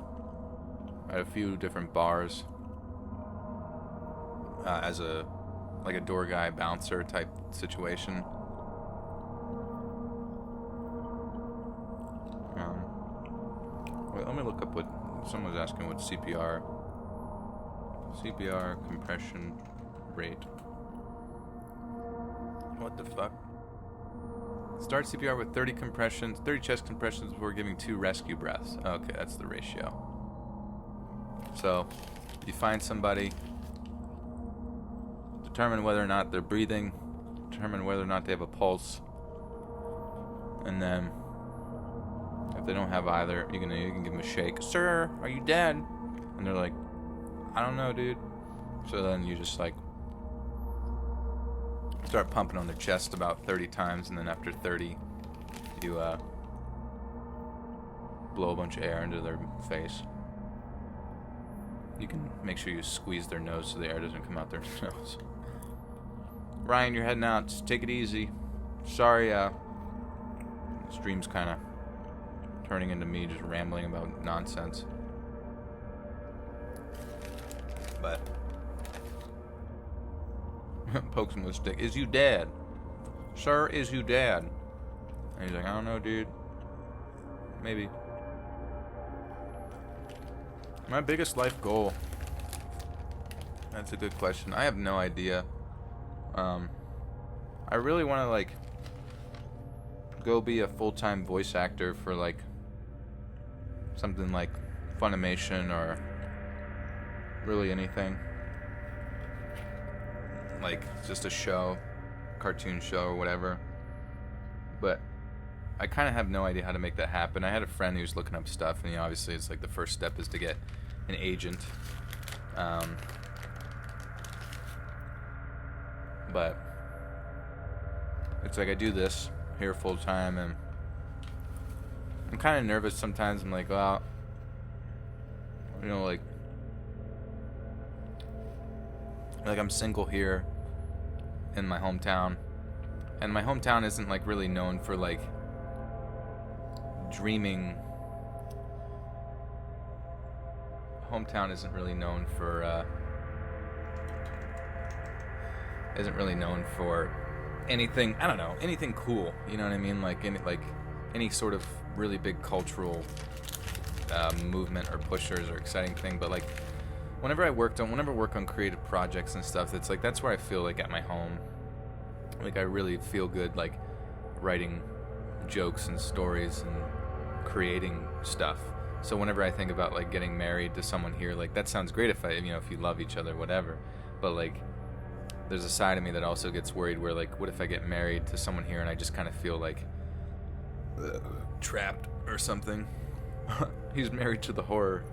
at a few different bars as a door guy, bouncer type situation. Wait, let me look up what someone was asking. What CPR compression rate? What the fuck? Start CPR with 30 chest compressions before giving 2 rescue breaths. Okay, that's the ratio. So, you find somebody, determine whether or not they're breathing, determine whether or not they have a pulse, and then if they don't have either, you can give them a shake. Sir, are you dead? And they're like, I don't know, dude. So then you just like start pumping on their chest about 30 times, and then after 30, you blow a bunch of air into their face. You can make sure you squeeze their nose so the air doesn't come out their nose. Ryan, you're heading out. Just take it easy. Sorry, the stream's kind of turning into me just rambling about nonsense. But pokes him with a stick. Is you dead? Sir, is you dead? And he's like, I don't know, dude. Maybe. My biggest life goal. That's a good question. I have no idea. I really want to, like, go be a full-time voice actor for, like, something like Funimation or really anything. Like, just a show, cartoon show or whatever. But I kind of have no idea how to make that happen. I had a friend who was looking up stuff, and obviously it's like the first step is to get an agent. But it's like I do this here full time, and I'm kind of nervous sometimes. I'm like, well, like I'm single here in my hometown, and my hometown isn't like really known for like dreaming. Hometown isn't really known for anything, I don't know, anything cool, you know what I mean? Like any sort of really big cultural movement or pushers or exciting thing. But like whenever I work on creative projects and stuff, it's like that's where I feel like at my home. Like I really feel good like writing jokes and stories and creating stuff. So whenever I think about like getting married to someone here, like that sounds great if if you love each other, whatever. But like there's a side of me that also gets worried where like, what if I get married to someone here and I just kind of feel like trapped or something? He's married to the horror.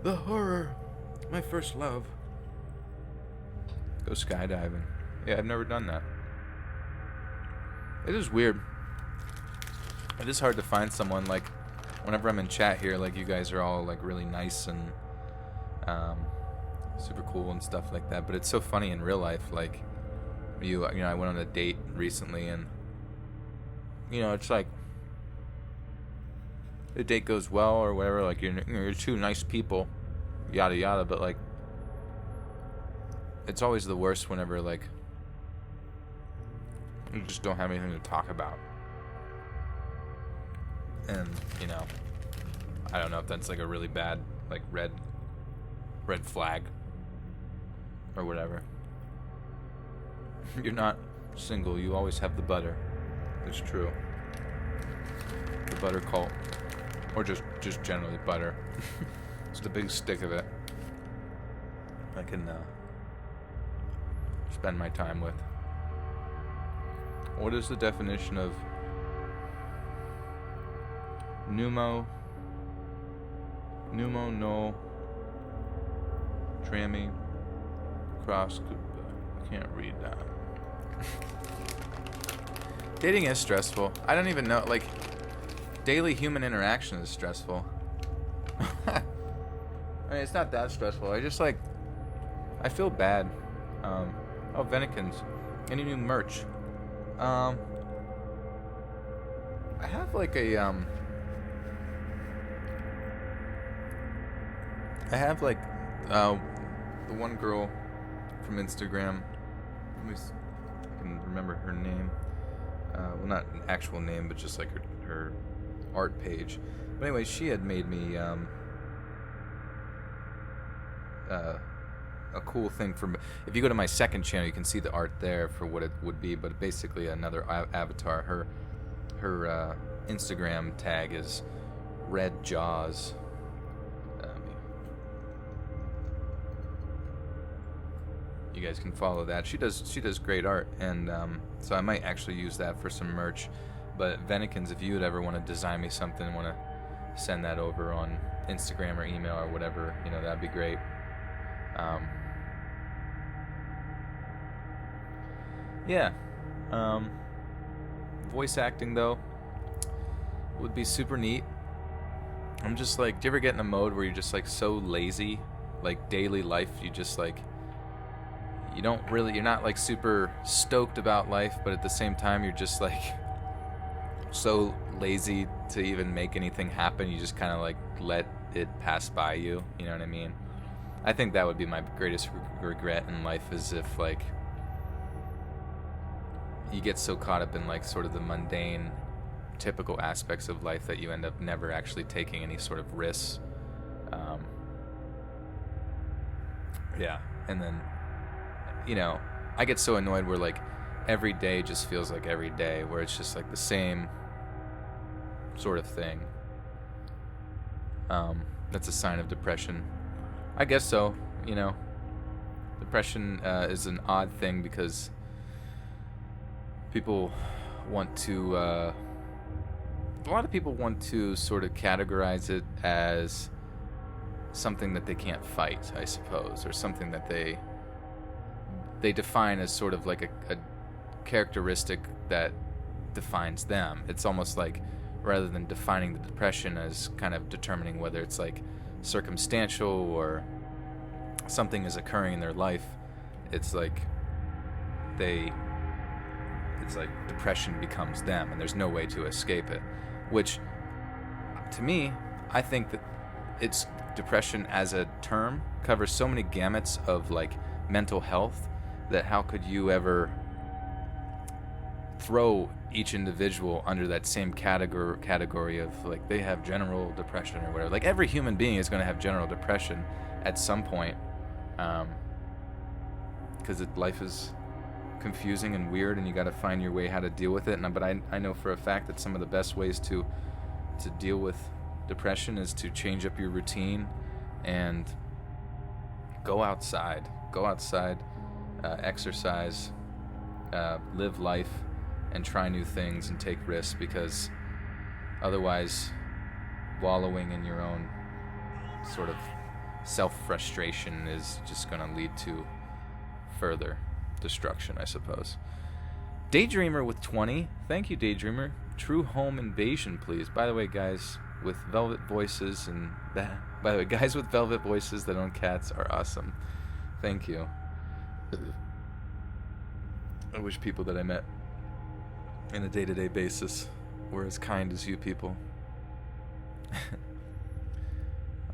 The horror. My first love. Go skydiving. Yeah, I've never done that. It is weird. It is hard to find someone like whenever I'm in chat here, like you guys are all like really nice and super cool and stuff like that, but it's so funny in real life. Like I went on a date recently, and it's like the date goes well or whatever, like you're two nice people, yada yada, but like it's always the worst whenever like you just don't have anything to talk about. And I don't know if that's like a really bad like red flag or whatever. You're not single, you always have the butter. It's true. The butter cult. Or just generally butter. Just a big stick of it I can spend my time with. What is the definition of pneumo no trammy cross? I can't read that. Dating is stressful. I don't even know, like, daily human interaction is stressful. I mean, it's not that stressful. I just like, I feel bad. Oh, Venikins, any new merch? I have like a I have like the one girl from Instagram. Let me see if I can remember her name. Well, not an actual name, but just like her art page. But anyway, she had made me a cool thing for. If you go to my second channel, you can see the art there for what it would be. But basically, another avatar. Her Instagram tag is Red Jaws. You guys can follow that. She does great art, and so I might actually use that for some merch. But Venikins, if you would ever want to design me something, want to send that over on Instagram or email or whatever, that'd be great. Yeah. Voice acting though would be super neat. I'm just like, do you ever get in a mode where you're just like so lazy, like daily life, you just like you're not like super stoked about life, but at the same time you're just like so lazy to even make anything happen. You just kind of like let it pass by you. You know what I mean? I think that would be my greatest regret in life, is if like you get so caught up in like sort of the mundane, typical aspects of life that you end up never actually taking any sort of risks. Yeah, and then, you know, I get so annoyed where like every day just feels like every day, where it's just like the same sort of thing. That's a sign of depression. I guess so, you know. Depression is an odd thing because people want to, a lot of people want to sort of categorize it as something that they can't fight, I suppose, or something that they define as sort of like a characteristic that defines them. It's almost like, rather than defining the depression as kind of determining whether it's like circumstantial or something is occurring in their life, it's like depression becomes them and there's no way to escape it. Which, to me, I think that it's depression as a term covers so many gamuts of like mental health that how could you ever throw each individual under that same category of like they have general depression or whatever. Like every human being is going to have general depression at some point, because life is confusing and weird and you got to find your way how to deal with it. But I know for a fact that some of the best ways to deal with depression is to change up your routine and go outside, exercise, live life, and try new things and take risks, because otherwise wallowing in your own sort of self-frustration is just going to lead to further destruction, I suppose. Daydreamer with 20. Thank you, Daydreamer. True Home Invasion, please. By the way, guys with velvet voices guys with velvet voices that own cats are awesome. Thank you. I wish people that I met on a day-to-day basis were as kind as you people.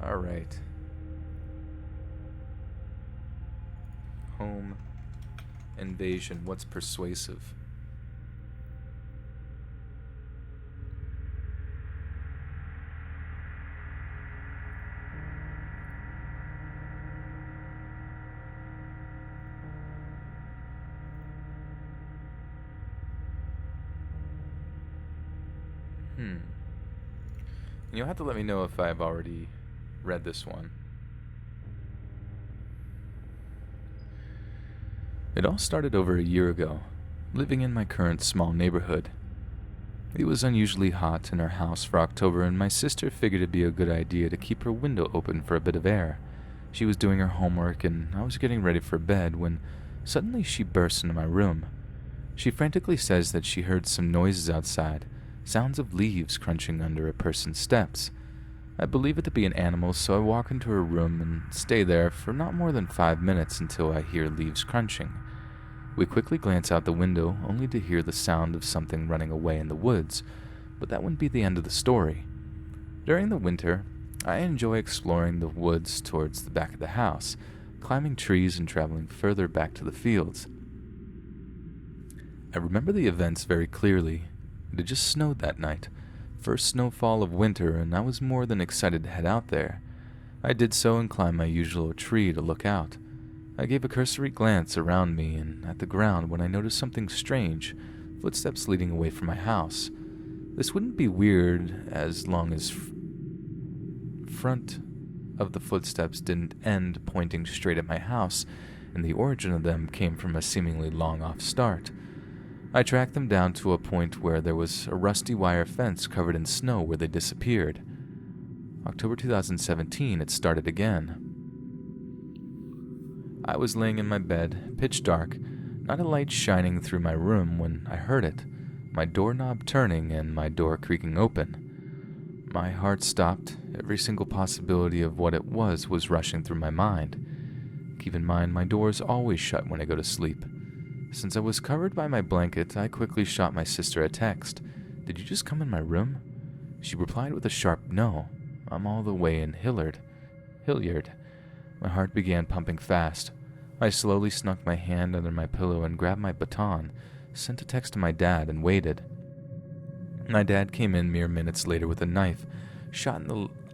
All right. Home invasion. What's persuasive? You'll have to let me know if I've already read this one. It all started over a year ago, living in my current small neighborhood. It was unusually hot in our house for October, and my sister figured it'd be a good idea to keep her window open for a bit of air. She was doing her homework, and I was getting ready for bed when suddenly she burst into my room. She frantically says that she heard some noises outside, sounds of leaves crunching under a person's steps. I believe it to be an animal, so I walk into her room and stay there for not more than 5 minutes until I hear leaves crunching. We quickly glance out the window, only to hear the sound of something running away in the woods, but that wouldn't be the end of the story. During the winter, I enjoy exploring the woods towards the back of the house, climbing trees and traveling further back to the fields. I remember the events very clearly. It had just snowed that night, first snowfall of winter, and I was more than excited to head out there. I did so and climbed my usual tree to look out. I gave a cursory glance around me and at the ground when I noticed something strange, footsteps leading away from my house. This wouldn't be weird as long as front of the footsteps didn't end pointing straight at my house, and the origin of them came from a seemingly long-off start. I tracked them down to a point where there was a rusty wire fence covered in snow where they disappeared. October 2017, it started again. I was laying in my bed, pitch dark, not a light shining through my room when I heard it, my doorknob turning and my door creaking open. My heart stopped. Every single possibility of what it was rushing through my mind. Keep in mind, my door is always shut when I go to sleep. Since I was covered by my blanket, I quickly shot my sister a text, "Did you just come in my room?" She replied with a sharp no. "I'm all the way in Hilliard. My heart began pumping fast. I slowly snuck my hand under my pillow and grabbed my baton, sent a text to my dad, and waited. My dad came in mere minutes later with a knife, shot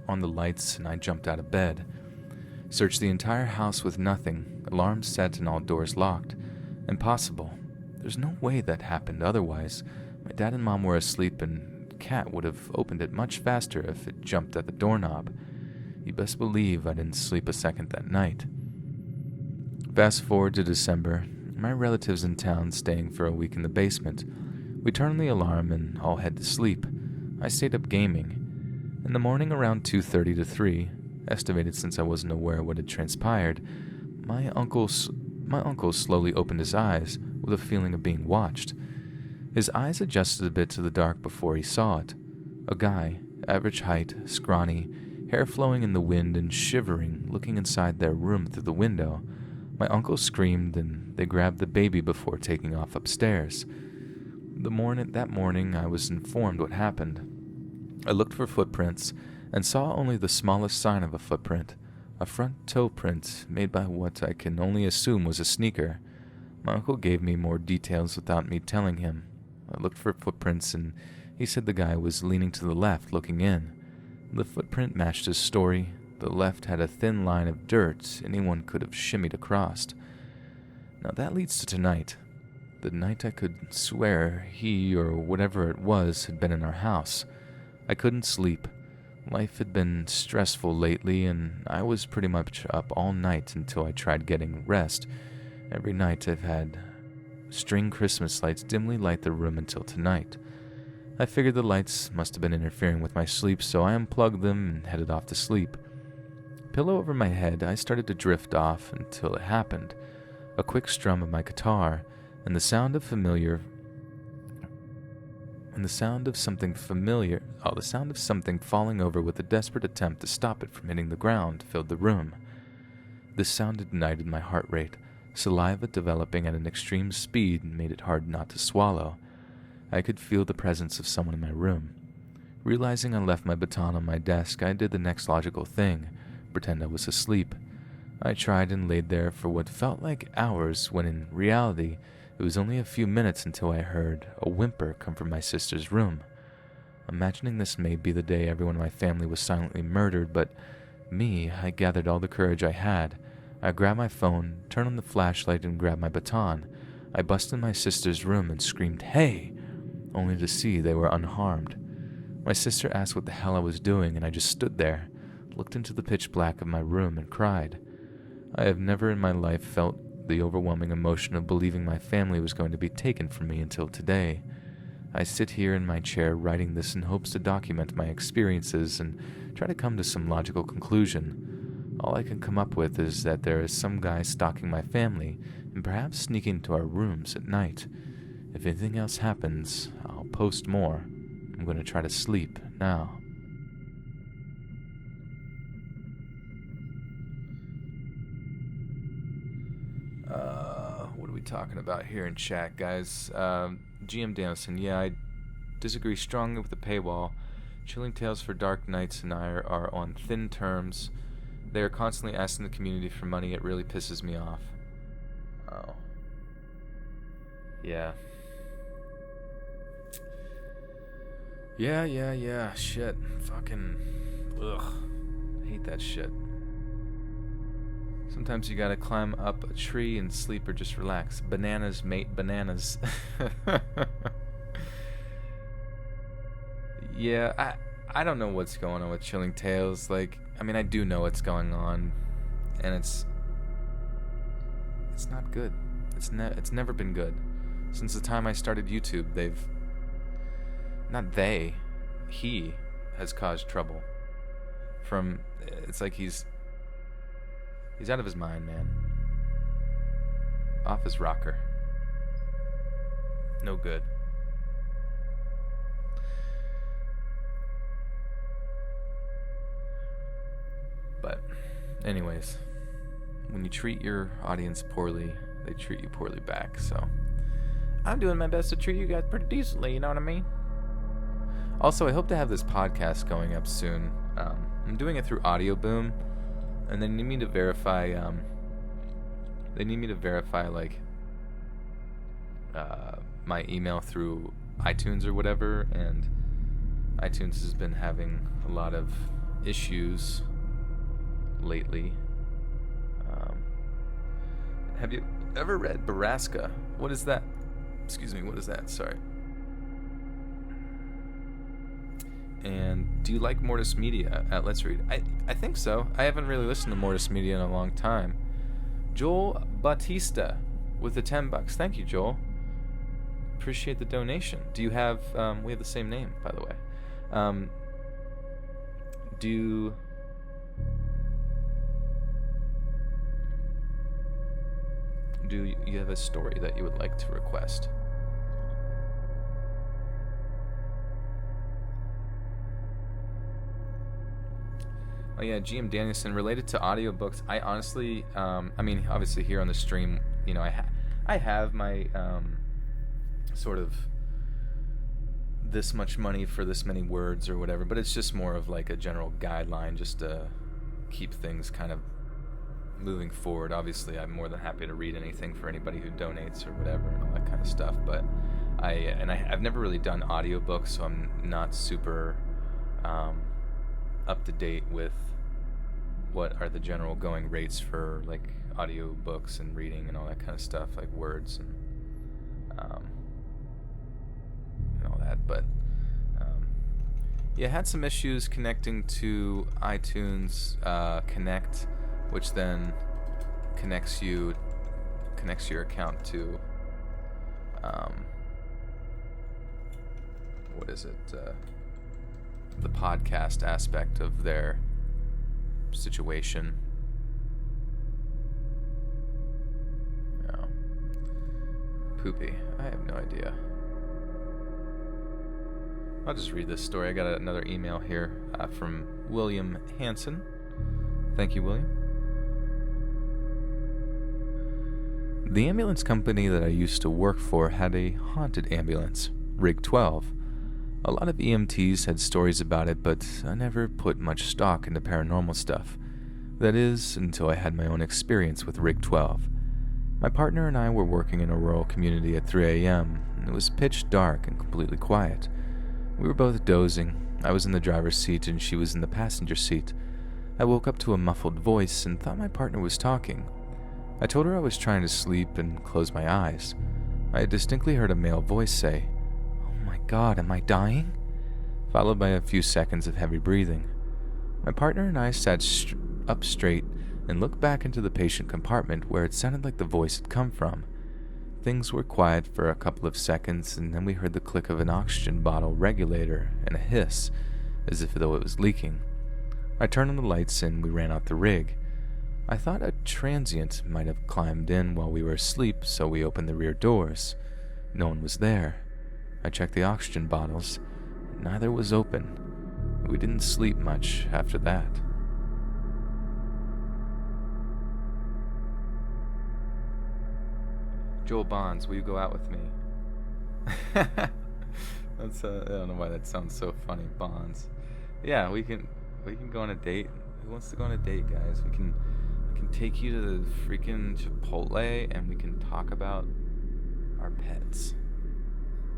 on the lights, and I jumped out of bed. Searched the entire house with nothing, alarms set and all doors locked. Impossible. There's no way that happened otherwise. My dad and mom were asleep, and Cat would have opened it much faster if it jumped at the doorknob. You best believe I didn't sleep a second that night. Fast forward to December. My relatives in town staying for a week in the basement. We turned the alarm and all head to sleep. I stayed up gaming. In the morning around 2:30 to 3, estimated since I wasn't aware what had transpired, my uncle slowly opened his eyes with a feeling of being watched. His eyes adjusted a bit to the dark before he saw it. A guy, average height, scrawny, hair flowing in the wind and shivering, looking inside their room through the window. My uncle screamed and they grabbed the baby before taking off upstairs. That morning, I was informed what happened. I looked for footprints and saw only the smallest sign of a footprint, a front toe print made by what I can only assume was a sneaker. My uncle gave me more details without me telling him. I looked for footprints and he said the guy was leaning to the left, looking in. The footprint matched his story. The left had a thin line of dirt anyone could have shimmied across. Now that leads to tonight. The night I could swear he or whatever it was had been in our house. I couldn't sleep. Life had been stressful lately, and I was pretty much up all night until I tried getting rest. Every night I've had string Christmas lights dimly light the room until tonight. I figured the lights must have been interfering with my sleep, so I unplugged them and headed off to sleep. Pillow over my head, I started to drift off until it happened. A quick strum of my guitar, and the sound of something falling over with a desperate attempt to stop it from hitting the ground filled the room. This sound ignited my heart rate. Saliva developing at an extreme speed made it hard not to swallow. I could feel the presence of someone in my room. Realizing I left my baton on my desk, I did the next logical thing, pretend I was asleep. I tried and laid there for what felt like hours, when in reality, it was only a few minutes until I heard a whimper come from my sister's room. Imagining this may be the day everyone in my family was silently murdered, but I gathered all the courage I had. I grabbed my phone, turned on the flashlight, and grabbed my baton. I busted in my sister's room and screamed, "Hey!" only to see they were unharmed. My sister asked what the hell I was doing, and I just stood there, looked into the pitch black of my room, and cried. I have never in my life felt the overwhelming emotion of believing my family was going to be taken from me until today. I sit here in my chair writing this in hopes to document my experiences and try to come to some logical conclusion. All I can come up with is that there is some guy stalking my family and perhaps sneaking into our rooms at night. If anything else happens, I'll post more. I'm going to try to sleep now. What are we talking about here in chat, guys? GM Danielson, yeah, I disagree strongly with the paywall. Chilling Tales for Dark Nights and I are on thin terms. They are constantly asking the community for money. It really pisses me off. Oh. Yeah. Yeah. Shit. Fucking. Ugh. I hate that shit. Sometimes you gotta climb up a tree and sleep or just relax. Bananas, mate, bananas. Yeah, I don't know what's going on with Chilling Tales. Like, I mean, I do know what's going on, and it's not good. It's never been good. Since the time I started YouTube, he has caused trouble. It's like he's out of his mind, man. Off his rocker. No good. But, anyways, when you treat your audience poorly, they treat you poorly back, so I'm doing my best to treat you guys pretty decently, you know what I mean? Also, I hope to have this podcast going up soon. I'm doing it through Audio Boom, and they need me to verify. They need me to verify like my email through iTunes or whatever, and iTunes has been having a lot of issues lately. Have you ever read Baraska? What is that? Excuse me, what is that? Sorry. And do you like Mortis Media at Let's Read? I think so. I haven't really listened to Mortis Media in a long time. Joel Bautista with the $10. Thank you, Joel. Appreciate the donation. Do you have... we have the same name, by the way. Do you have a story that you would like to request? Oh yeah, GM Danielson, related to audiobooks, I honestly, I mean, obviously here on the stream, you know, I have my, sort of this much money for this many words or whatever, but it's just more of like a general guideline just to keep things kind of moving forward. Obviously, I'm more than happy to read anything for anybody who donates or whatever and all that kind of stuff, but I've never really done audiobooks, so I'm not super up to date with what are the general going rates for like audiobooks and reading and all that kind of stuff, like words and all that. But yeah, had some issues connecting to iTunes Connect, which then connects your account to what is it, the podcast aspect of their situation. No. Poopy. I have no idea. I'll just read this story. I got another email here from William Hansen. Thank you, William. The ambulance company that I used to work for had a haunted ambulance, Rig 12. A lot of EMTs had stories about it, but I never put much stock into paranormal stuff. That is, until I had my own experience with Rig 12. My partner and I were working in a rural community at 3 a.m., and it was pitch dark and completely quiet. We were both dozing. I was in the driver's seat and she was in the passenger seat. I woke up to a muffled voice and thought my partner was talking. I told her I was trying to sleep and closed my eyes. I had distinctly heard a male voice say, "Oh my God, am I dying?" Followed by a few seconds of heavy breathing. My partner and I sat up straight and looked back into the patient compartment where it sounded like the voice had come from. Things were quiet for a couple of seconds, and then we heard the click of an oxygen bottle regulator and a hiss, as if though it was leaking. I turned on the lights and we ran out the rig. I thought a transient might have climbed in while we were asleep, so we opened the rear doors. No one was there. I checked the oxygen bottles. Neither was open. We didn't sleep much after that. Joel Bonds, will you go out with me? That's I don't know why that sounds so funny. Bonds. Yeah, we can go on a date. Who wants to go on a date, guys? I can take you to the freaking Chipotle and we can talk about our pets.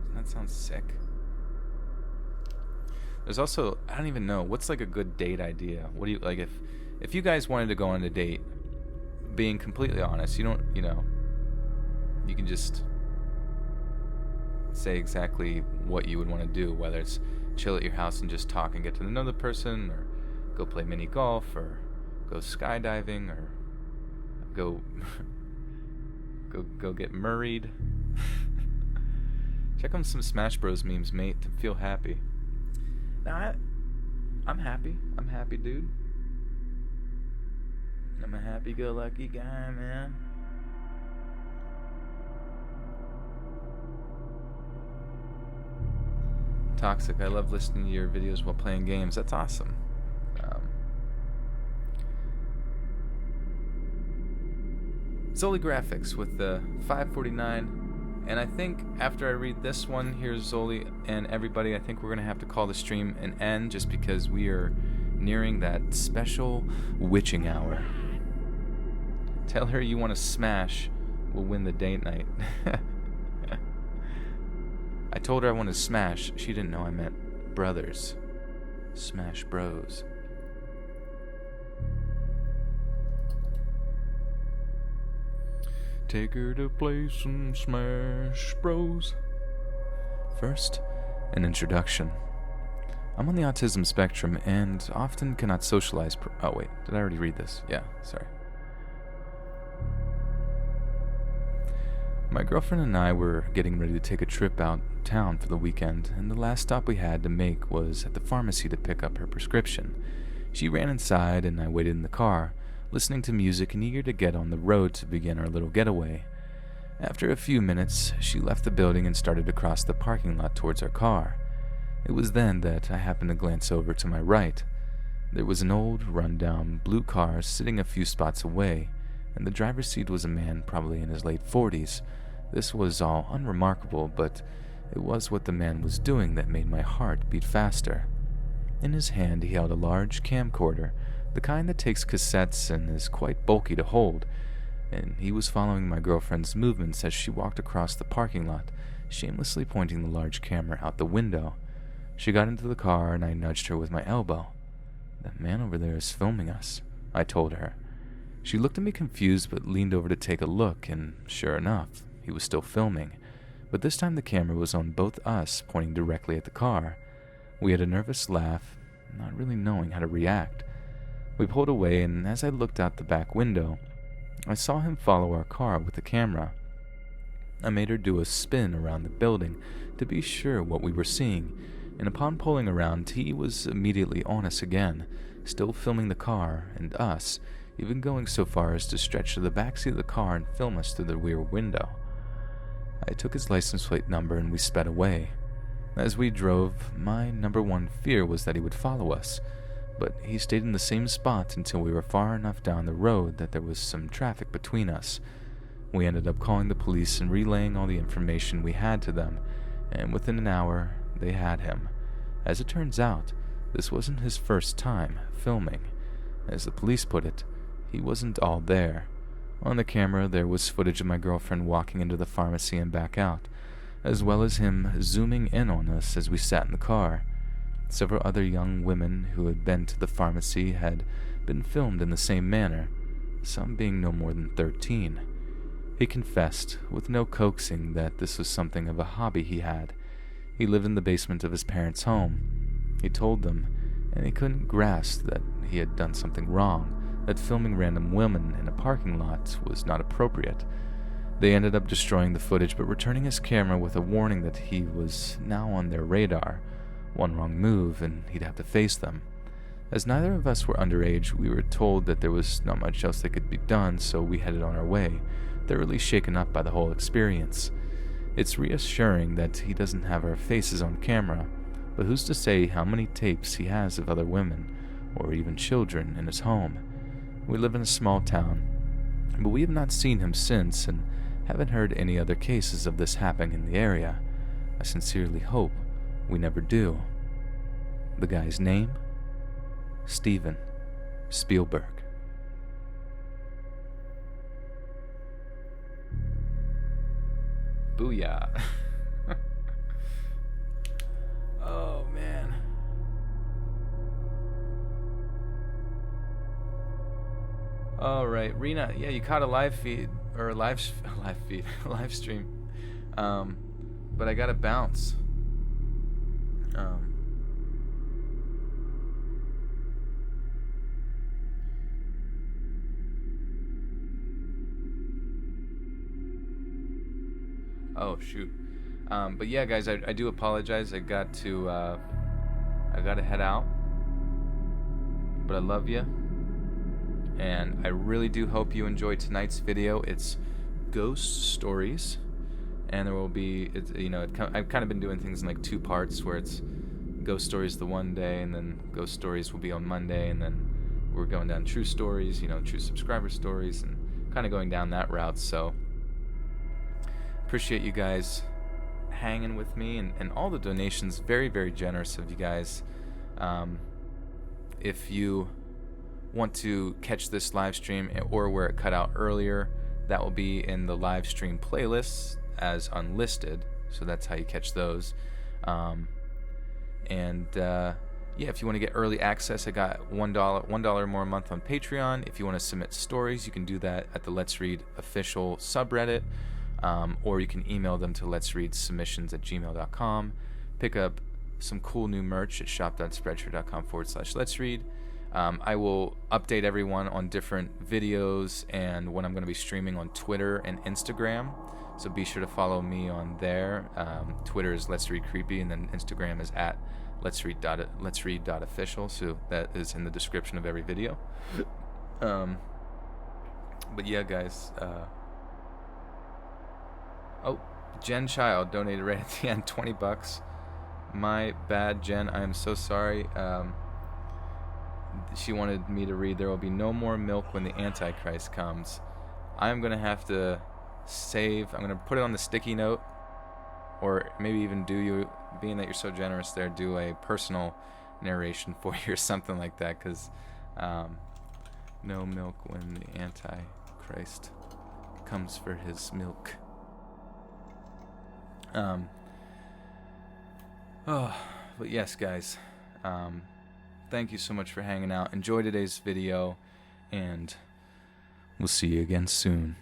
Doesn't that sound sick? There's also, I don't even know, what's like a good date idea? What do you like if you guys wanted to go on a date, being completely honest, you can just say exactly what you would want to do, whether it's chill at your house and just talk and get to know the person, or go play mini golf, or go skydiving, or go get murrayed. Check on some Smash Bros memes, mate, to feel happy. Nah, I'm happy. I'm happy, dude. I'm a happy-go-lucky guy, man. Toxic, I love listening to your videos while playing games. That's awesome. Zoli Graphics with the $5.49 And I think after I read this one here, Zoli and everybody, I think we're going to have to call the stream an end just because we are nearing that special witching hour. Tell her you want to smash, we'll win the date night. I told her I wanted to smash. She didn't know I meant brothers. Smash bros. Take her to play some Smash Bros. First, an introduction. I'm on the autism spectrum and often cannot socialize. Oh wait, did I already read this? Yeah, sorry. My girlfriend and I were getting ready to take a trip out town for the weekend, and the last stop we had to make was at the pharmacy to pick up her prescription. She ran inside and I waited in the car, listening to music and eager to get on the road to begin our little getaway. After a few minutes, she left the building and started to cross the parking lot towards our car. It was then that I happened to glance over to my right. There was an old, run-down blue car sitting a few spots away, and the driver's seat was a man probably in his late 40s. This was all unremarkable, but it was what the man was doing that made my heart beat faster. In his hand he held a large camcorder, the kind that takes cassettes and is quite bulky to hold, and he was following my girlfriend's movements as she walked across the parking lot, shamelessly pointing the large camera out the window. She got into the car and I nudged her with my elbow. "That man over there is filming us," I told her. She looked at me confused but leaned over to take a look, and sure enough, he was still filming, but this time the camera was on both us, pointing directly at the car. We had a nervous laugh, not really knowing how to react. We pulled away, and as I looked out the back window, I saw him follow our car with the camera. I made her do a spin around the building to be sure what we were seeing, and upon pulling around, he was immediately on us again, still filming the car and us, even going so far as to stretch to the backseat of the car and film us through the rear window. I took his license plate number and we sped away. As we drove, my number one fear was that he would follow us, but he stayed in the same spot until we were far enough down the road that there was some traffic between us. We ended up calling the police and relaying all the information we had to them, and within an hour, they had him. As it turns out, this wasn't his first time filming. As the police put it, he wasn't all there. On the camera, there was footage of my girlfriend walking into the pharmacy and back out, as well as him zooming in on us as we sat in the car. Several other young women who had been to the pharmacy had been filmed in the same manner, some being no more than 13. He confessed, with no coaxing, that this was something of a hobby he had. He lived in the basement of his parents' home. He told them, and he couldn't grasp that he had done something wrong, that filming random women in a parking lot was not appropriate. They ended up destroying the footage but returning his camera with a warning that he was now on their radar. One wrong move and he'd have to face them. As neither of us were underage, we were told that there was not much else that could be done, so we headed on our way, thoroughly shaken up by the whole experience. It's reassuring that he doesn't have our faces on camera, but who's to say how many tapes he has of other women, or even children, in his home? We live in a small town, but we have not seen him since and haven't heard any other cases of this happening in the area. I sincerely hope we never do. The guy's name? Steven Spielberg. Booyah. Oh, man. All right, Rena. Yeah, you caught a live feed or a live stream. But I gotta bounce. Oh shoot. But yeah, guys, I do apologize. I got to head out. But I love you. And I really do hope you enjoyed tonight's video. It's ghost stories, and there will be, I've kind of been doing things in like 2 parts, where it's ghost stories the one day, and then ghost stories will be on Monday, and then we're going down true stories, true subscriber stories, and kind of going down that route. So appreciate you guys hanging with me, and all the donations. Very, very generous of you guys. If you want to catch this live stream or where it cut out earlier, that will be in the live stream playlists as unlisted, so that's how you catch those. Yeah, if you want to get early access, I got $1 more a month on Patreon. If you want to submit stories, you can do that at the Let's Read official subreddit, or you can email them to letsreadsubmissions@gmail.com. Pick up some cool new merch at shop.spreadshirt.com/Let's Read. I will update everyone on different videos and when I'm going to be streaming on Twitter and Instagram. So be sure to follow me on there. Twitter is Let's Read Creepy, and then Instagram is at letsread.official. So that is in the description of every video. But yeah, guys. Jen Child donated right at the end, $20. My bad, Jen. I am so sorry. She wanted me to read, "There will be no more milk when the Antichrist comes." I'm going to have to I'm going to put it on the sticky note, or maybe even being that you're so generous there, do a personal narration for you or something like that, because no milk when the Antichrist comes for his milk. But yes, guys, thank you so much for hanging out. Enjoy today's video, and we'll see you again soon.